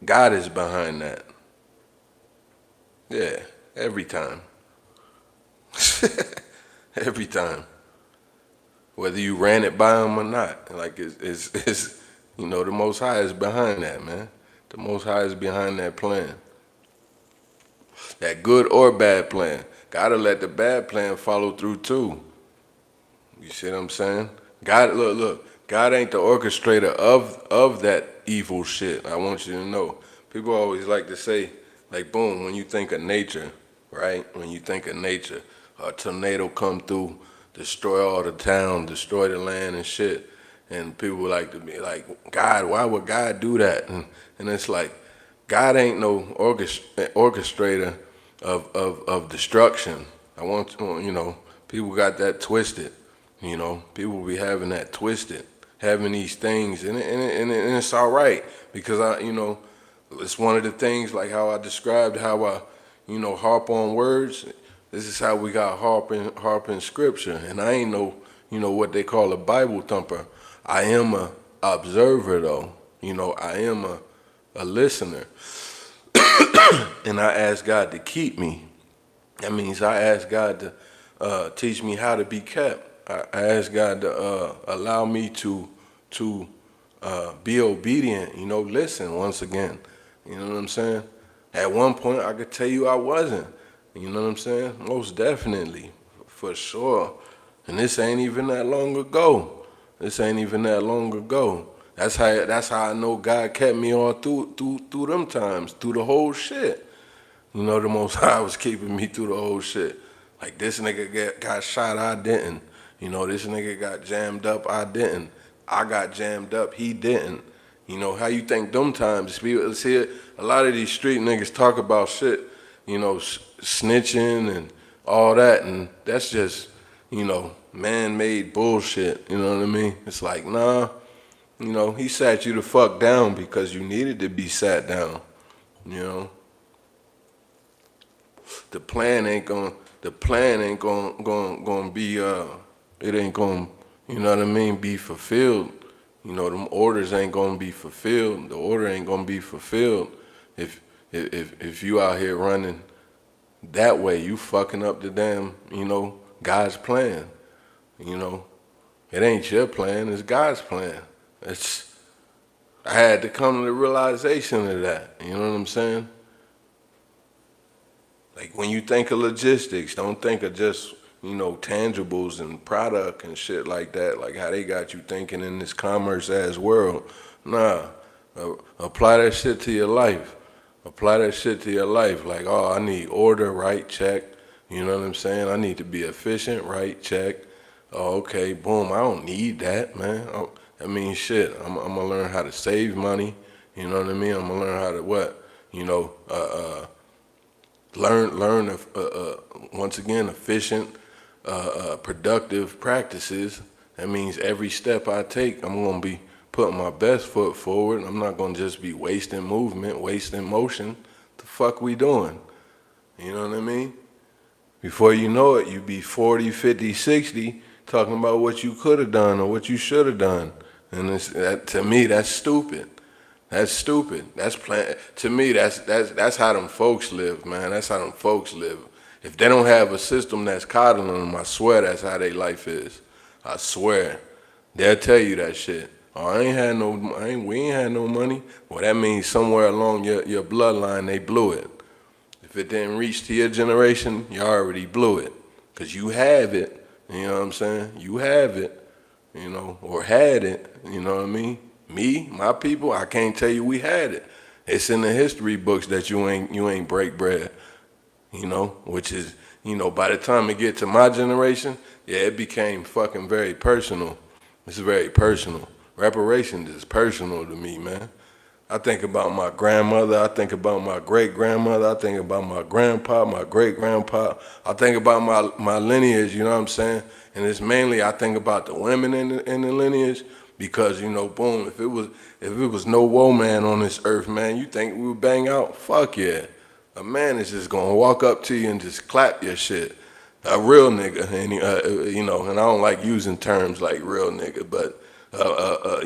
Speaker 1: God is behind that. Yeah, every time. Every time. Whether you ran it by him or not, like it's the Most High is behind that, man. The Most High is behind that plan. That good or bad plan. Gotta let the bad plan follow through too. You see what I'm saying? God, look, God ain't the orchestrator of that evil shit. I want you to know. People always like to say, like, boom, when you think of nature, right? When you think of nature, a tornado come through, destroy all the town, destroy the land and shit. And people like to be like, God, why would God do that? And it's like, God ain't no orchestrator of destruction. I want people got that twisted. People be having that twisted, having these things, and it's all right because it's one of the things like how I described how I, harp on words. This is how we got harping scripture, and I ain't what they call a Bible thumper. I am a observer though. I am a listener. And I ask God to keep me. That means I ask God to teach me how to be kept. I ask God to allow me to be obedient, listen once again. You know what I'm saying? At one point I could tell you I wasn't. You know what I'm saying? Most definitely, for sure. And this ain't even that long ago. That's how I know God kept me all through them times, through the whole shit. The Most High was keeping me through the whole shit. Like this nigga got shot, I didn't. You know, this nigga got jammed up, I didn't. I got jammed up, he didn't. You know, how you think them times, people see it, a lot of these street niggas talk about shit, you know, snitching and all that, and that's just, you know, man-made bullshit, you know what I mean? It's like, nah, you know, he sat you the fuck down because you needed to be sat down, you know? The plan ain't gonna be, it ain't gonna, you know what I mean, be fulfilled. You know, them orders ain't gonna be fulfilled. The order ain't gonna be fulfilled if you out here running that way. You fucking up the damn, you know, God's plan. You know, it ain't your plan, it's God's plan. I had to come to the realization of that. You know what I'm saying? Like when you think of logistics, don't think of just, you know, tangibles and product and shit like that, like how they got you thinking in this commerce-ass world. Nah, apply that shit to your life. Apply that shit to your life. Like, oh, I need order, right, check. You know what I'm saying? I need to be efficient, right, check. Oh, okay, boom, I don't need that, man. I mean, shit, I'm gonna learn how to save money. You know what I mean? I'm gonna learn how to what? You know, learn once again, efficient, productive practices. That means every step I take, I'm gonna be putting my best foot forward. I'm not gonna just be wasting movement, wasting motion. The fuck we doing? You know what I mean? Before you know it, you be 40, 50, 60, talking about what you could have done or what you should have done. And to me, that's stupid. That's stupid. To me, that's how them folks live, man. That's how them folks live. If they don't have a system that's coddling them, I swear that's how their life is. I swear. They'll tell you that shit. Oh, we ain't had no money. Well, that means somewhere along your bloodline, they blew it. If it didn't reach to your generation, you already blew it. Because you have it. You know what I'm saying? You have it. You know, or had it. You know what I mean? Me, my people, I can't tell you we had it. It's in the history books that you ain't break bread, you know, which is, you know, by the time it get to my generation, yeah, it became fucking very personal. It's very personal. Reparations is personal to me, man. I think about my grandmother, I think about my great-grandmother, I think about my grandpa, my great-grandpa. I think about my lineage, you know what I'm saying? And it's mainly I think about the women in the lineage. Because, you know, boom, if it was no woe man on this earth, man, you think we would bang out? Fuck yeah. A man is just gonna walk up to you and just clap your shit. A real nigga, and you know, and I don't like using terms like real nigga, but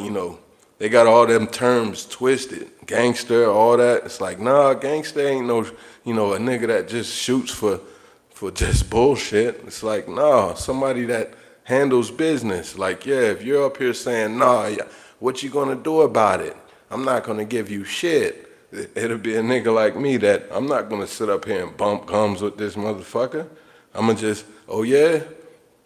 Speaker 1: you know, they got all them terms twisted. Gangster, all that. It's like, nah, gangster ain't no, you know, a nigga that just shoots for just bullshit. It's like, nah, somebody that handles business. Like, yeah, if you're up here saying, nah, what you gonna do about it? I'm not gonna give you shit. It'll be a nigga like me that I'm not gonna sit up here and bump gums with this motherfucker. I'm gonna just, oh yeah,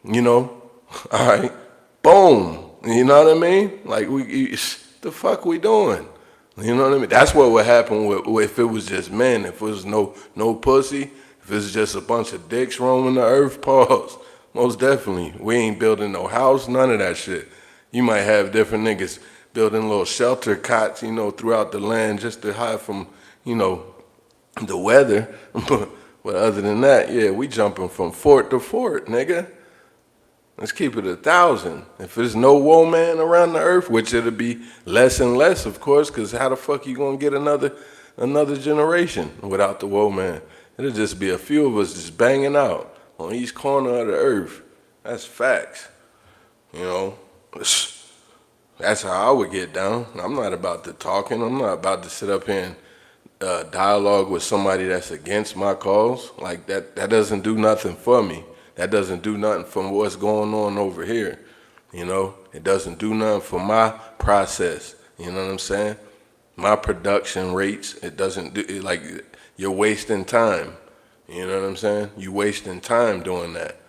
Speaker 1: you know, all right, boom. You know what I mean? Like, the fuck we doing? You know what I mean? That's what would happen if it was just men, if it was no pussy, if it was just a bunch of dicks roaming the earth, pause. Most definitely. We ain't building no house, none of that shit. You might have different niggas building little shelter cots, you know, throughout the land just to hide from, you know, the weather. But other than that, yeah, we jumping from fort to fort, nigga. Let's keep it 1,000. If there's no woe man around the earth, which it'll be less and less, of course, because how the fuck you gonna get another generation without the woe man? It'll just be a few of us just banging out on each corner of the earth. That's facts. You know, that's how I would get down. I'm not about to talking. I'm not about to sit up here and dialogue with somebody that's against my cause. Like that doesn't do nothing for me. That doesn't do nothing for what's going on over here. You know, it doesn't do nothing for my process. You know what I'm saying? My production rates, it doesn't do, like, you're wasting time. You know what I'm saying? You wasting time doing that.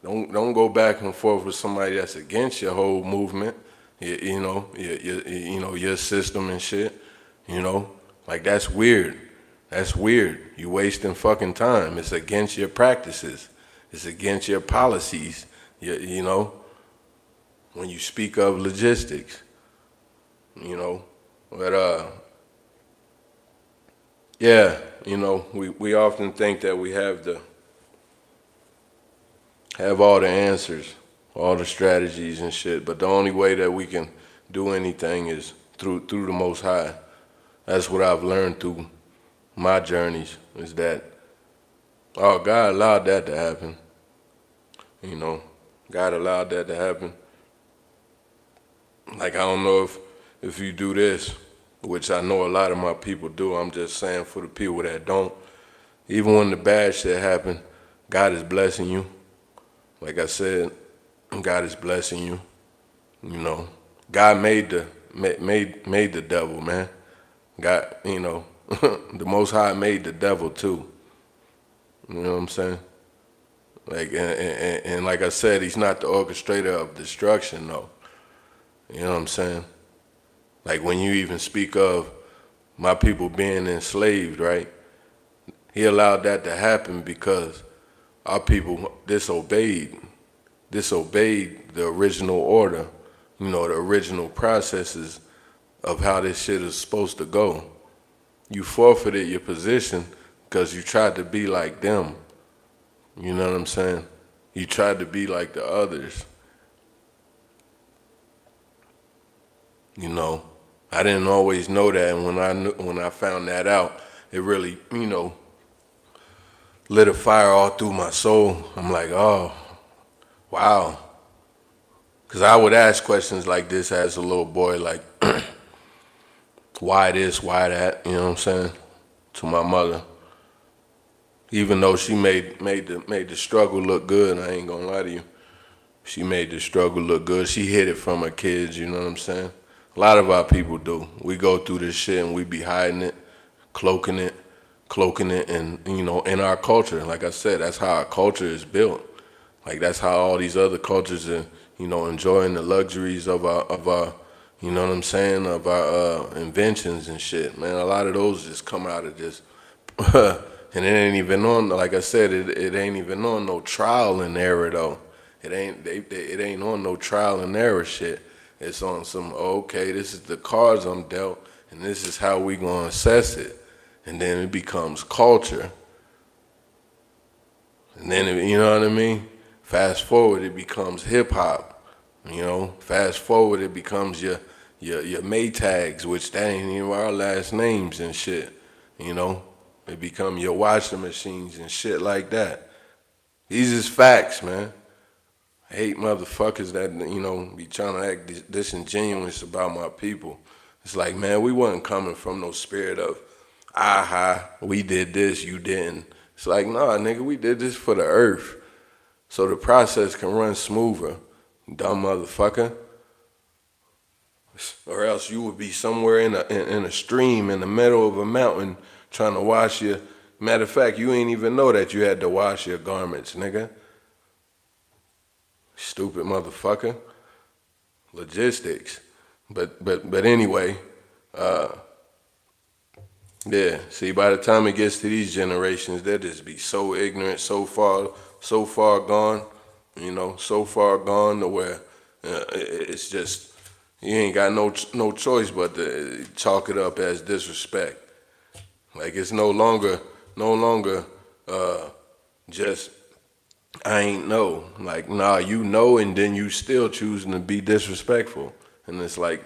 Speaker 1: Don't go back and forth with somebody that's against your whole movement. You know, your system and shit. You know, like that's weird. That's weird. You wasting fucking time. It's against your practices. It's against your policies. You know, when you speak of logistics, you know. But yeah, you know, we often think that we have all the answers, all the strategies and shit. But the only way that we can do anything is through the Most High. That's what I've learned through my journeys, is that, oh, God allowed that to happen. You know, God allowed that to happen. Like, I don't know if you do this, which I know a lot of my people do. I'm just saying for the people that don't. Even when the bad shit happen, God is blessing you. Like I said, God is blessing you. You know, God made the devil, man. God, you know, the Most High made the devil too. You know what I'm saying? Like, and like I said, he's not the orchestrator of destruction, though. You know what I'm saying? Like when you even speak of my people being enslaved, right? He allowed that to happen because our people disobeyed the original order, you know, the original processes of how this shit is supposed to go. You forfeited your position because you tried to be like them. You know what I'm saying? You tried to be like the others. You know, I didn't always know that, and when I found that out, it really, you know, lit a fire all through my soul. I'm like, oh, wow. Because I would ask questions like this as a little boy, like, why this, why that, you know what I'm saying, to my mother. Even though she made the struggle look good, I ain't gonna lie to you. She made the struggle look good. She hid it from her kids, you know what I'm saying? A lot of our people do. We go through this shit and we be hiding it, cloaking it, and, you know, in our culture. Like I said, that's how our culture is built. Like that's how all these other cultures are, you know, enjoying the luxuries of our, you know what I'm saying, of our inventions and shit. Man, a lot of those just come out of just, and it ain't even on. Like I said, it ain't even on no trial and error though. It ain't on no trial and error shit. It's on some, okay, this is the cards I'm dealt, and this is how we gonna assess it. And then it becomes culture. And then, you know what I mean? Fast forward, it becomes hip hop. You know, fast forward, it becomes your Maytags, which that ain't even our last names and shit. You know, it become your washing machines and shit like that. These is facts, man. I hate motherfuckers that, you know, be trying to act disingenuous about my people. It's like, man, we wasn't coming from no spirit of, aha, we did this, you didn't. It's like, nah, nigga, we did this for the earth, so the process can run smoother, dumb motherfucker. Or else you would be somewhere in a stream in the middle of a mountain trying to wash your. Matter of fact, you ain't even know that you had to wash your garments, nigga. Stupid motherfucker. Logistics. But anyway, yeah. See, by the time it gets to these generations, they'll just be so ignorant, so far gone, you know, so far gone to where it's just you ain't got no choice but to chalk it up as disrespect. Like it's no longer just I ain't know. Like, nah, you know, and then you still choosing to be disrespectful. And it's like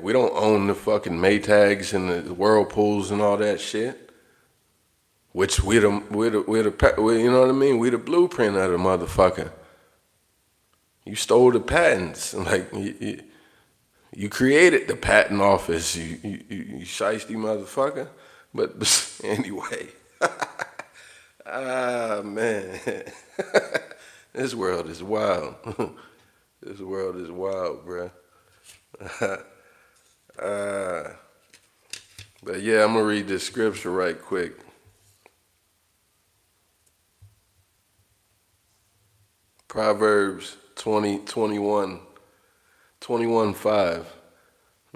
Speaker 1: we don't own the fucking Maytags and the Whirlpools and all that shit. Which we you know what I mean? We the blueprint of the motherfucker. You stole the patents. Like, you created the patent office, you shiesty motherfucker. But anyway. Ah, man. This world is wild. This world is wild, bruh. But yeah, I'm going to read this scripture right quick. Proverbs 21:5.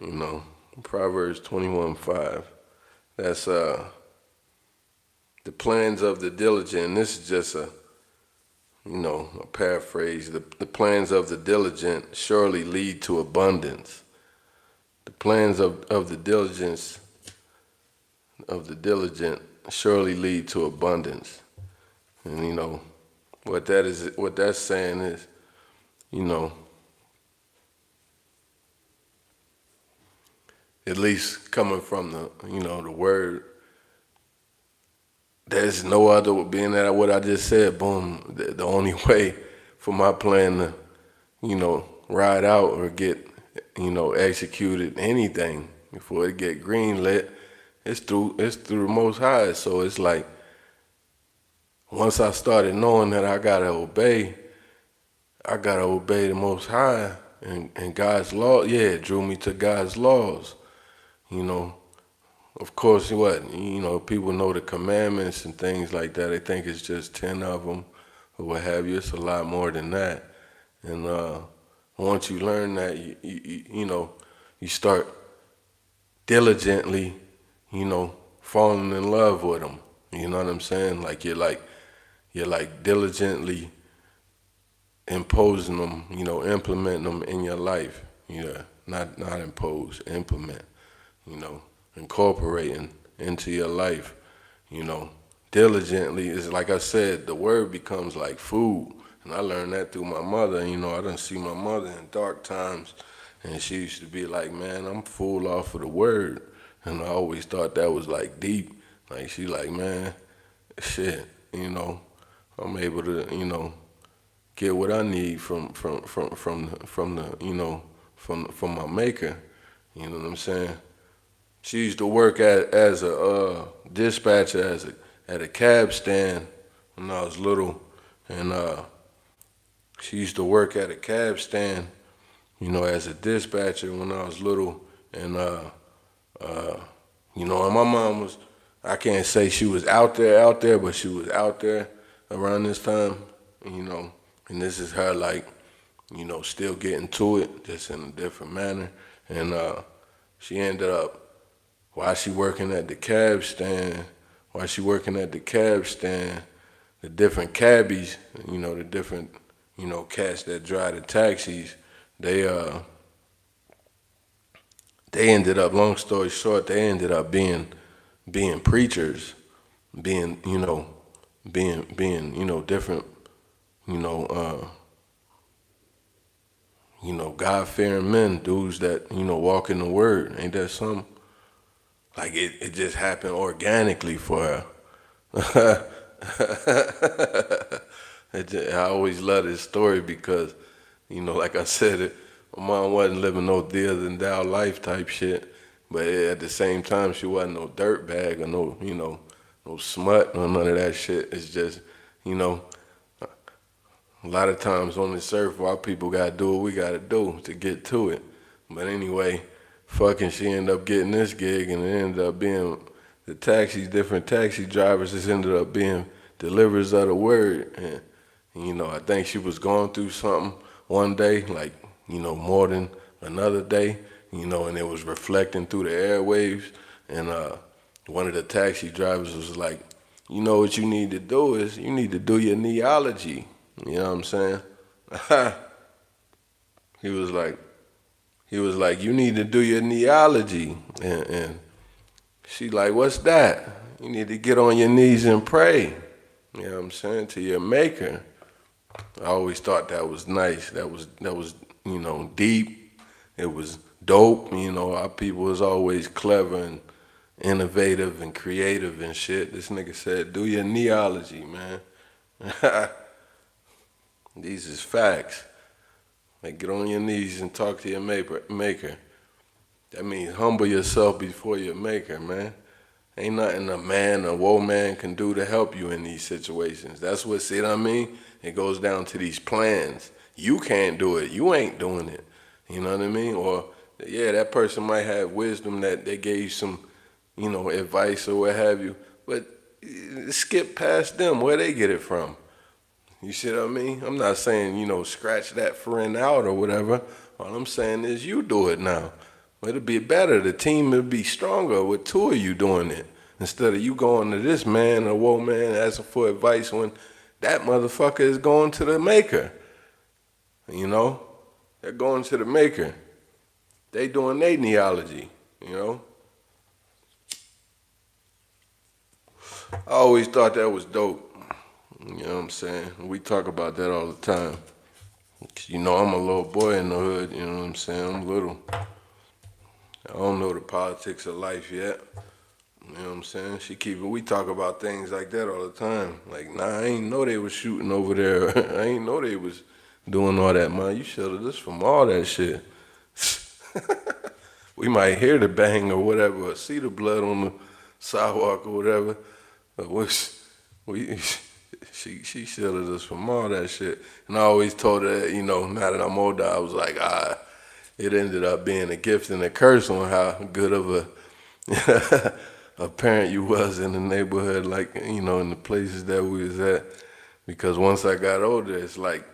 Speaker 1: You know, Proverbs 21:5. That's the plans of the diligent. And this is just a paraphrase. The plans of the diligent surely lead to abundance. The plans of the diligent surely lead to abundance. And what that's saying is, at least coming from the word, there's no other, being that what I just said, boom, the only way for my plan to, ride out or get, executed, anything before it get green lit, it's through the Most High. So it's like, once I started knowing that I gotta obey the Most High and God's law. Yeah, it drew me to God's laws. Of course, people know the commandments and things like that. They think it's just 10 of them or what have you. It's a lot more than that. And once you learn that, you start diligently, falling in love with them. You know what I'm saying? Like you're diligently imposing them, implementing them in your life. Yeah, not impose, implement. Incorporating into your life, diligently is, like I said, the word becomes like food. And I learned that through my mother. I done see my mother in dark times, and she used to be like, man, I'm full off of the word. And I always thought that was like deep. Like she like, man, shit, I'm able to, get what I need from my maker. You know what I'm saying? She used to work as a dispatcher at a cab stand when I was little, and she used to work at a cab stand, as a dispatcher when I was little, and and my mom was, I can't say she was out there, but she was out there around this time, and this is her still getting to it, just in a different manner, and she ended up. While she working at the cab stand, the different cabbies, the different, cats that drive the taxis, they ended up, long story short, they ended up being preachers, being different, God-fearing men, dudes that, walk in the word. Ain't that something? Like it just happened organically for her. I always love this story because, like I said, my mom wasn't living no deal than thou life type shit, but at the same time, she wasn't no dirtbag or no smut or none of that shit. It's just, a lot of times on this earth, our people gotta do what we gotta do to get to it. But anyway, she ended up getting this gig, and it ended up being different taxi drivers just ended up being deliverers of the word. And, I think she was going through something one day, more than another day, and it was reflecting through the airwaves. And one of the taxi drivers was like, what you need to do is you need to do your neology. You know what I'm saying? He was like, you need to do your neology. And she like, what's that? You need to get on your knees and pray. You know what I'm saying? To your maker. I always thought that was nice. That was deep. It was dope. Our people was always clever and innovative and creative and shit. This nigga said, do your neology, man. These is facts. Get on your knees and talk to your maker. That means humble yourself before your maker, man. Ain't nothing a man or woman can do to help you in these situations. That's what, see what I mean? It goes down to these plans. You can't do it. You ain't doing it. You know what I mean? Or, yeah, that person might have wisdom that they gave you some, advice or what have you. But skip past them. Where they get it from? You see what I mean? I'm not saying, scratch that friend out or whatever. All I'm saying is you do it now. It'll be better. The team will be stronger with two of you doing it instead of you going to this man or woman asking for advice when that motherfucker is going to the maker. You know, they're going to the maker. They doing their neology. You know, I always thought that was dope. You know what I'm saying? We talk about that all the time. You know, I'm a little boy in the hood. You know what I'm saying? I'm little. I don't know the politics of life yet. You know what I'm saying? We talk about things like that all the time. Like, nah, I ain't know they was shooting over there. I ain't know they was doing all that, man. You sheltered us from all that shit. We might hear the bang or whatever, or see the blood on the sidewalk or whatever. But she shielded us from all that shit. And I always told her, you know, now that I'm older, I was like, it ended up being a gift and a curse on how good of a parent you was in the neighborhood, like, you know, in the places that we was at. Because once I got older, it's like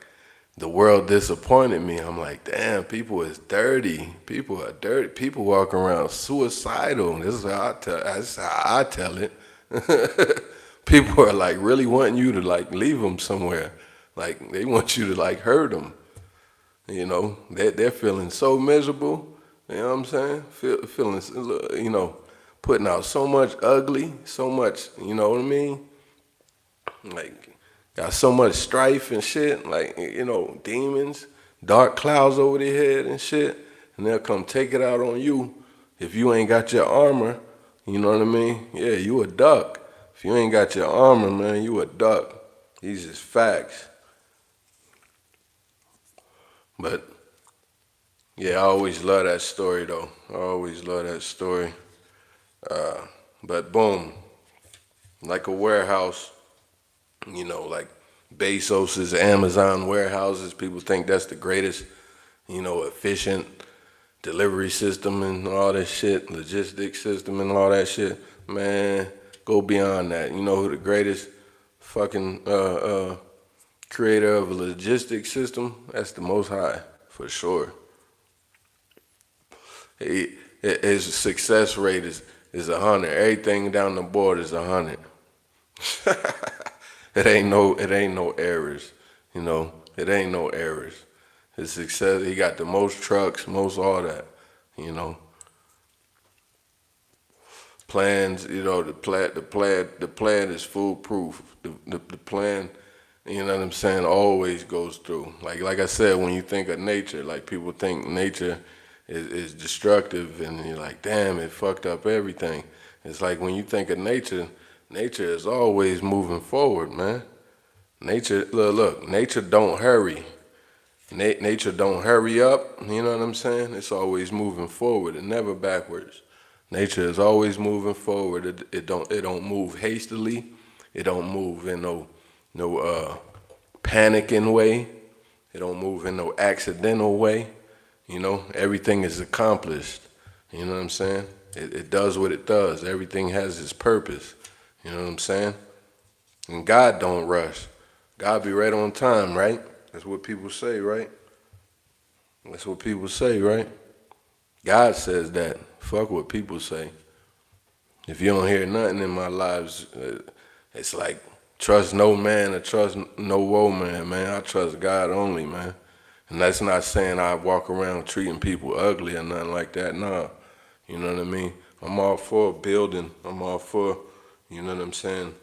Speaker 1: the world disappointed me. I'm like, damn, people is dirty. People are dirty. People walk around suicidal. This is how I tell it. People are like really wanting you to like leave them somewhere. Like they want you to like hurt them. You know, they're feeling so miserable. You know what I'm saying? Feeling, you know, putting out so much ugly, so much, you know what I mean? Like, got so much strife and shit, like, you know, demons, dark clouds over their head and shit, and they'll come take it out on you. If you ain't got your armor, you know what I mean? Yeah, you a duck. If you ain't got your armor, man, you a duck. These is facts. But, yeah, I always love that story, though. I always love that story. But boom, like a warehouse, you know, like Bezos's Amazon warehouses, people think that's the greatest, you know, efficient delivery system and all that shit, logistics system and all that shit. Man, go beyond that. You know who the greatest fucking creator of a logistics system? That's the Most High, for sure. His success rate is 100. Everything down the board is 100. It ain't no errors, you know. It ain't no errors. His success, he got the most trucks, most all that, you know. Plans, you know, the plan is foolproof. The plan, you know what I'm saying, always goes through. Like I said, when you think of nature, like people think nature is destructive, and you're like, damn, it fucked up everything. It's like when you think of nature, nature is always moving forward, man. Nature, look, nature don't hurry. Nature don't hurry up, you know what I'm saying? It's always moving forward and never backwards. Nature is always moving forward. It don't move hastily. It don't move in no panicking way. It don't move in no accidental way. You know, everything is accomplished. You know what I'm saying? It does what it does. Everything has its purpose. You know what I'm saying? And God don't rush. God be right on time, right? That's what people say, right? That's what people say, right? God says that. Fuck what people say. If you don't hear nothing in my lives, it's like trust no man or trust no woman, man. I trust God only, man. And that's not saying I walk around treating people ugly or nothing like that. Nah, you know what I mean? I'm all for building. I'm all for, you know what I'm saying,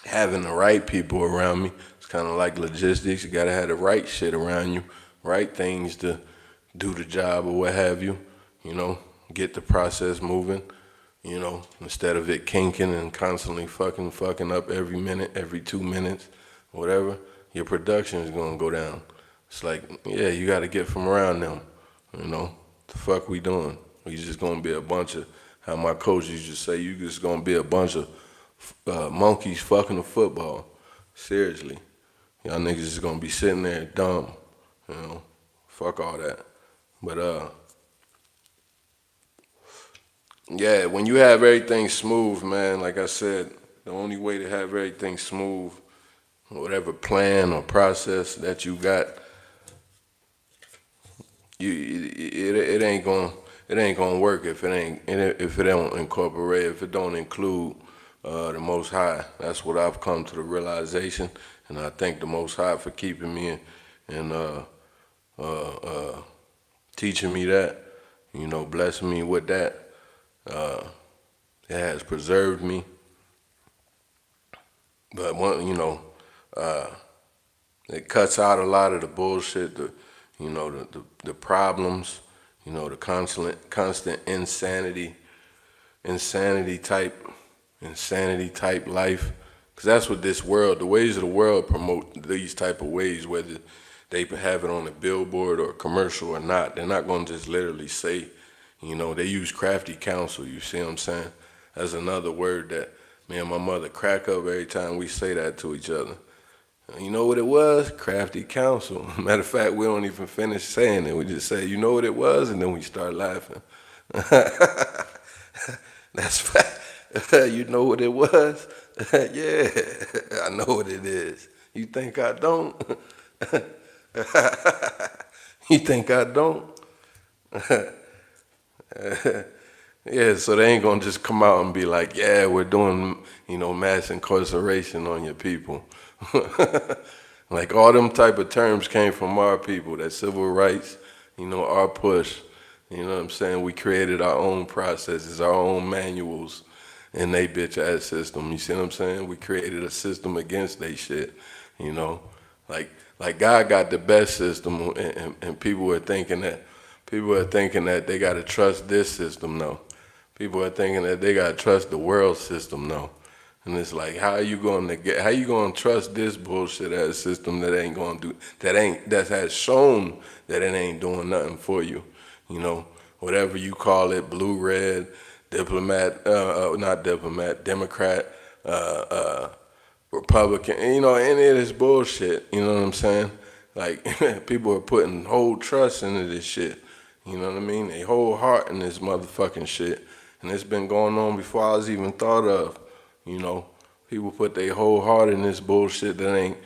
Speaker 1: having the right people around me. It's kind of like logistics. You got to have the right shit around you, right things to do the job or what have you, you know, get the process moving, you know, instead of it kinking and constantly fucking up every minute, every 2 minutes, whatever, your production is going to go down. It's like, yeah, you got to get from around them, you know. The fuck we doing? We just going to be a bunch of, how my coach used to say, you just going to be a bunch of monkeys fucking the football. Seriously. Y'all niggas is going to be sitting there dumb, you know. Fuck all that. But, yeah, when you have everything smooth, man, like I said, the only way to have everything smooth, whatever plan or process that you got, it ain't it ain't gonna work if it don't incorporate, if it don't include the Most High. That's what I've come to the realization, and I thank the Most High for keeping me and teaching me that, blessing me with that. It has preserved me. But it cuts out a lot of the bullshit, the problems, the constant insanity type life. Because that's what this world, the ways of the world promote these type of ways, whether they have it on a billboard or a commercial or not. They're not going to just literally say, they use crafty counsel. You see what I'm saying? That's another word that me and my mother crack up every time we say that to each other. You know what it was? Crafty counsel. Matter of fact, we don't even finish saying it. We just say, you know what it was? And then we start laughing. That's fact. You know what it was? Yeah, I know what it is. You think I don't? You think I don't? Yeah, so they ain't gonna just come out and be like, yeah, we're doing, mass incarceration on your people. Like all them type of terms came from our people, that civil rights, our push. You know what I'm saying? We created our own processes, our own manuals in they bitch ass system. You see what I'm saying? We created a system against they shit, Like God got the best system, and people are thinking that they gotta trust this system now. People are thinking that they gotta trust the world system now. And it's like, how you gonna trust this bullshit ass system that has shown that it ain't doing nothing for you? Whatever you call it, blue, red, Democrat, Republican, any of this bullshit, you know what I'm saying? Like, people are putting whole trust into this shit, you know what I mean? They whole heart in this motherfucking shit. And it's been going on before I was even thought of, People put their whole heart in this bullshit that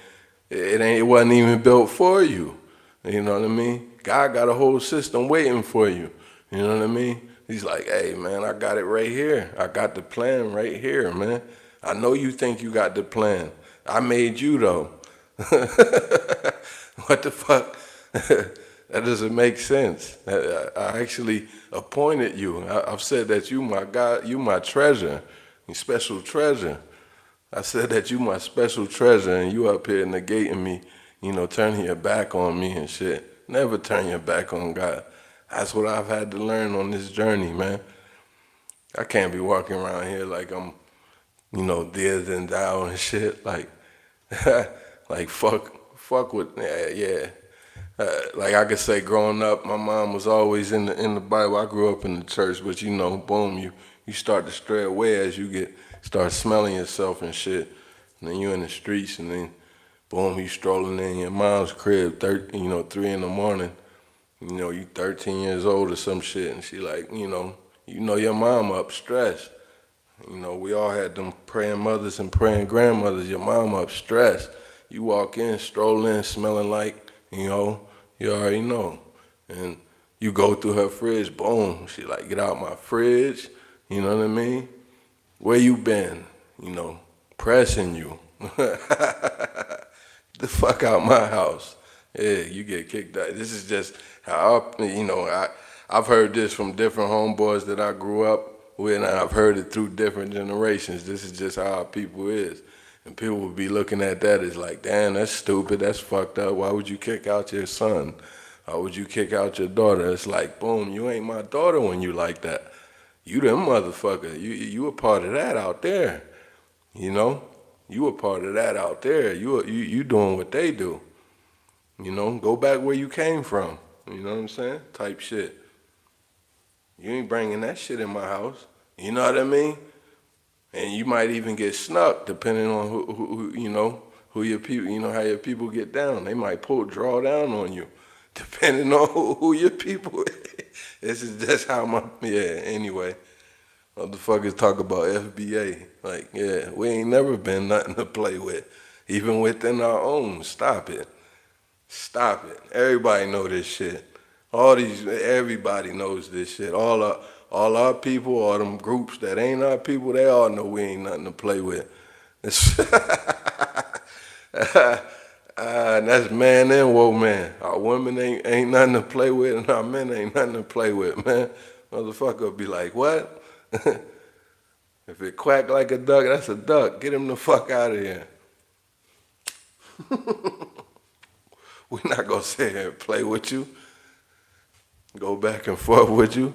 Speaker 1: it wasn't even built for you, you know what I mean? God got a whole system waiting for you, you know what I mean? He's like, hey, man, I got it right here. I got the plan right here, man. I know you think you got the plan. I made you, though. What the fuck? That doesn't make sense. I actually appointed you. I've said that you my God, you my treasure, you special treasure. I said that you my special treasure, and you up here negating me, turning your back on me and shit. Never turn your back on God. That's what I've had to learn on this journey, man. I can't be walking around here like I'm, dear than thou and shit. Like, like fuck with, yeah. Like I could say, growing up, my mom was always in the Bible. I grew up in the church, but boom, you start to stray away as you start smelling yourself and shit. And then you in the streets, and then boom, you strolling in your mom's crib, 3 in the morning. You 13 years old or some shit, and she like, your mom up stressed. We all had them praying mothers and praying grandmothers. Your mom up stressed. You walk in, stroll in, smelling like, you already know. And you go through her fridge, boom. She like, get out my fridge. You know what I mean? Where you been? Pressing you. The fuck out my house. Yeah, you get kicked out. This is just how, I've heard this from different homeboys that I grew up with, and I've heard it through different generations. This is just how our people is. And people would be looking at that as like, damn, that's stupid, that's fucked up. Why would you kick out your son? Why would you kick out your daughter? It's like, boom, you ain't my daughter when you like that. You them motherfucker. You a part of that out there. You a part of that out there. You doing what they do. Go back where you came from. You know what I'm saying? Type shit. You ain't bringing that shit in my house. You know what I mean? And you might even get snuck depending on who your people, how your people get down. They might draw down on you depending on who your people is. This is just how anyway. Motherfuckers talk about FBA. Like, yeah, we ain't never been nothing to play with. Even within our own. Stop it. Stop it. Everybody know this shit. Everybody knows this shit. All our people, all them groups that ain't our people, they all know we ain't nothing to play with. And that's man and woman. Our women ain't nothing to play with, and our men ain't nothing to play with, man. Motherfucker be like, what? If it quack like a duck, that's a duck. Get him the fuck out of here. We're not gonna sit here and play with you. Go back and forth with you.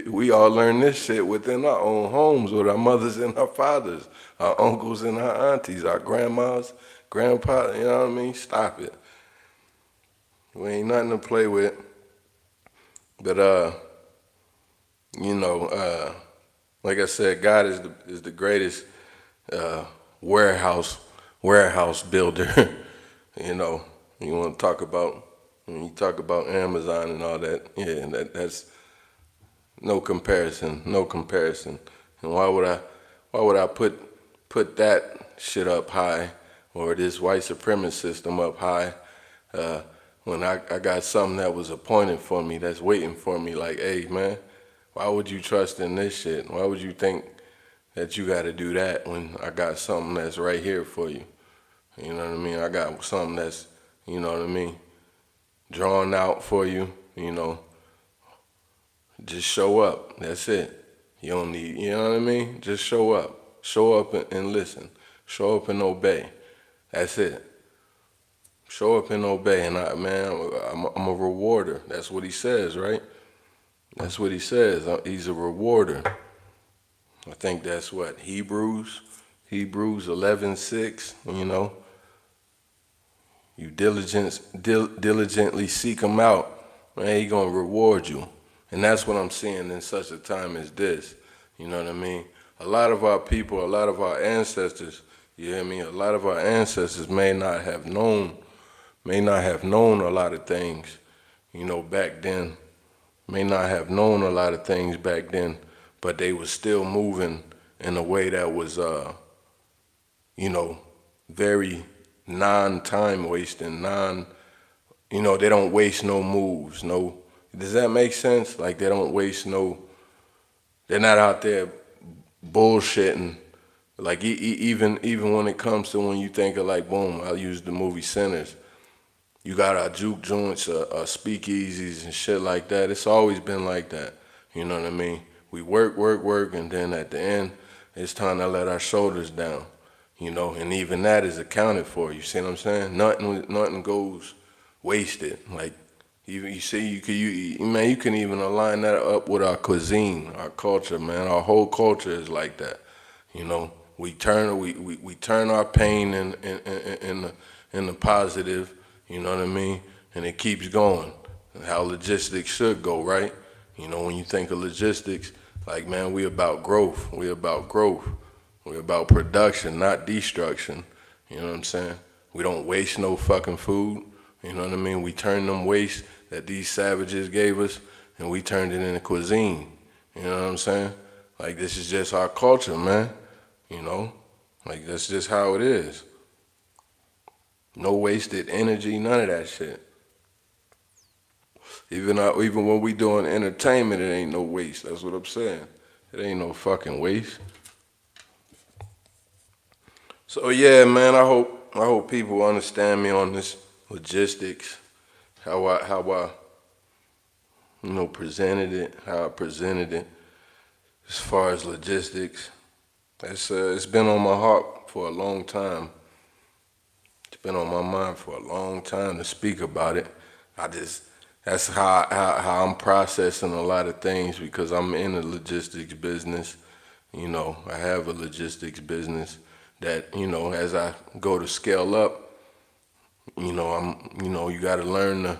Speaker 1: We all learn this shit within our own homes with our mothers and our fathers, our uncles and our aunties, our grandmas, grandpa, you know what I mean? Stop it. We ain't nothing to play with. But, like I said, God is the greatest warehouse builder. You know, you want to talk about, when you talk about Amazon and all that, yeah, that's no comparison. And why would I put that shit up high, or this white supremacist system up high, when I got something that was appointed for me, that's waiting for me? Like, hey man, why would you trust in this shit? Why would you think that you got to do that when I got something that's right here for you? You know what I mean? I got something that's, you know what I mean, drawn out for you, you know. Just show up. That's it. You don't need, you know what I mean? Just show up. Show up and listen. Show up and obey. That's it. Show up and obey. And I'm a rewarder. That's what he says, right? That's what he says. He's a rewarder. I think that's what, Hebrews 11:6, you know. You diligently seek him out, man, he gonna reward you. And that's what I'm seeing in such a time as this. You know what I mean? A lot of our people, a lot of our ancestors, you hear me? A lot of our ancestors may not have known a lot of things, you know, back then. May not have known a lot of things back then, but they was still moving in a way that was, you know, very non-time wasting, you know, they don't waste no moves, no, does that make sense? Like, they don't waste they're not out there bullshitting. Like, even when it comes to, when you think of, like, boom, I'll use the movie Sinners. You got our juke joints, speakeasies and shit like that. It's always been like that, you know what I mean? We work, and then at the end, it's time to let our shoulders down. You know, and even that is accounted for. You see what I'm saying? Nothing goes wasted. Like, even you can even align that up with our cuisine, our culture, man. Our whole culture is like that. You know, we turn our pain in the positive. You know what I mean? And it keeps going. How logistics should go, right? You know, when you think of logistics, like, man, we about growth. We're about production, not destruction. You know what I'm saying? We don't waste no fucking food. You know what I mean? We turn them waste that these savages gave us, and we turned it into cuisine. You know what I'm saying? Like, this is just our culture, man. You know? Like, that's just how it is. No wasted energy, none of that shit. Even when we doing entertainment, it ain't no waste. That's what I'm saying. It ain't no fucking waste. So yeah, man, I hope people understand me on this logistics, how I you know, presented it, how I presented it as far as logistics. It's been on my heart for a long time. It's been on my mind for a long time to speak about it. That's how I'm processing a lot of things, because I'm in the logistics business. You know, I have a logistics business that, you know, as I go to scale up, you know, you got to learn to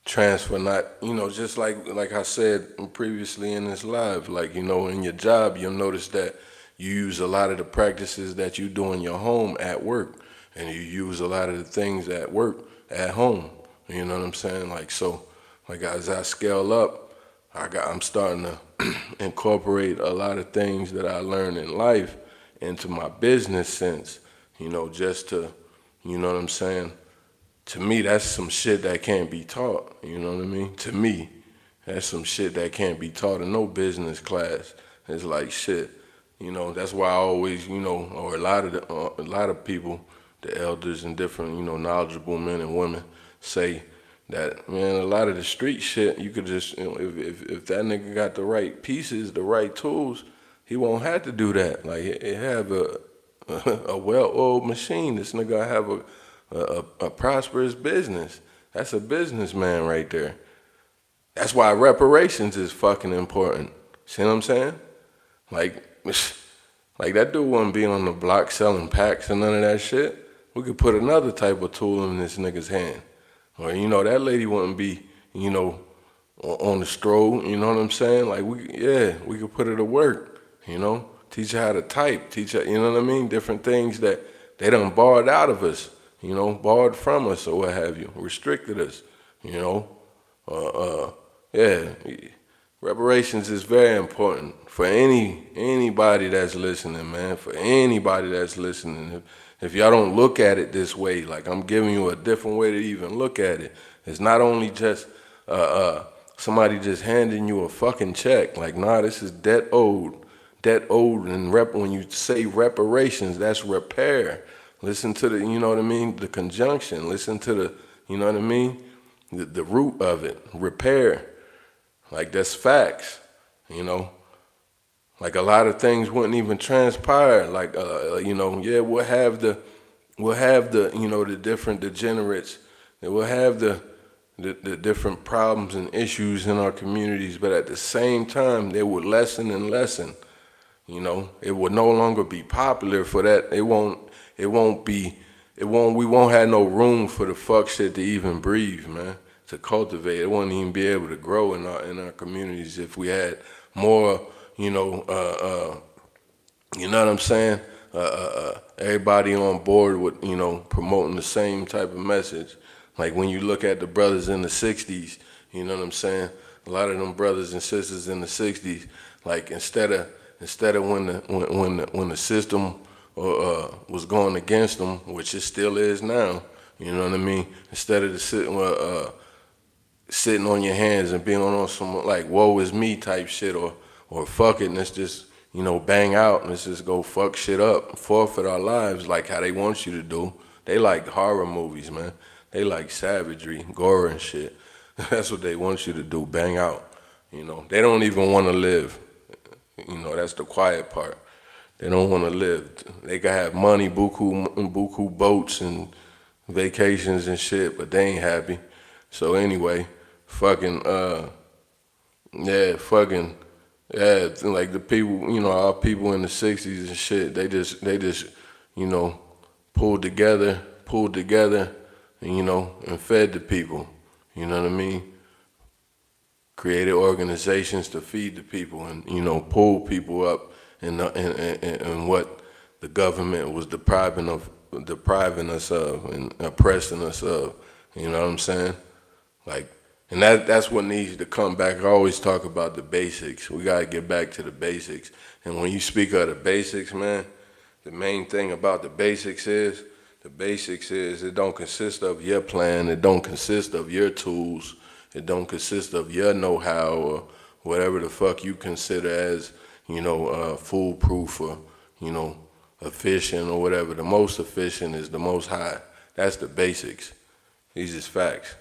Speaker 1: transfer, not, you know, just like I said previously in this live, like, you know, in your job, you'll notice that you use a lot of the practices that you do in your home at work, and you use a lot of the things at work at home. You know what I'm saying? Like, so, like, as I scale up, I'm starting to incorporate a lot of things that I learned in life into my business sense, you know, just to, you know what I'm saying, to me, that's some shit that can't be taught. You know what I mean? To me, that's some shit that can't be taught in no business class. It's like shit. You know, that's why I always, or a lot of people, the elders and different, knowledgeable men and women say that, man, a lot of the street shit, you could just, if that nigga got the right pieces, the right tools, he won't have to do that. Like, he have a well-oiled machine. This nigga have a prosperous business. That's a businessman right there. That's why reparations is fucking important. See what I'm saying? Like that dude wouldn't be on the block selling packs and none of that shit. We could put another type of tool in this nigga's hand. Or, that lady wouldn't be, on the stroll, you know what I'm saying? Like, we could put her to work, teach her how to type, teach her, you know what I mean? Different things that they done borrowed out of us, borrowed from us or what have you, restricted us, Reparations is very important for anybody that's listening, man. For anybody that's listening. If y'all don't look at it this way, like I'm giving you a different way to even look at it. It's not only just somebody just handing you a fucking check. Like, nah, this is debt owed. Debt owed, and when you say reparations, that's repair. Listen to the, you know what I mean, the conjunction. Listen to the, you know what I mean, the root of it, repair. Like, that's facts, Like, a lot of things wouldn't even transpire. Like, we'll have the, the different degenerates. We'll have the different problems and issues in our communities, but at the same time, they would lessen and lessen. It would no longer be popular for that. We won't have no room for the fuck shit to even breathe, man. To cultivate. It wouldn't even be able to grow in our communities if we had more, you know what I'm saying? Everybody on board with, promoting the same type of message. Like when you look at the brothers in the 60s, you know what I'm saying? A lot of them brothers and sisters in the 60s, like instead of when the system was going against them, which it still is now, you know what I mean? Instead of sitting on your hands and being on some like woe is me type shit or fuck it, and let's just, bang out and let's just go fuck shit up, forfeit our lives like how they want you to do. They like horror movies, man. They like savagery, gore and shit. That's what they want you to do, bang out. They don't even want to live. That's the quiet part. They don't want to live. They can have money, buku boats and vacations and shit, but they ain't happy. So anyway, like the people, our people in the 60s and shit, they just, pulled together, and fed the people, you know what I mean? Created organizations to feed the people and, pull people up and what the government was depriving us of and oppressing us of, you know what I'm saying? Like, and that's what needs to come back. I always talk about the basics. We got to get back to the basics. And when you speak of the basics, man, the main thing about the basics is it don't consist of your plan. It don't consist of your tools. It don't consist of your know-how or whatever the fuck you consider as, foolproof or, efficient or whatever. The most efficient is the most high. That's the basics. These is facts.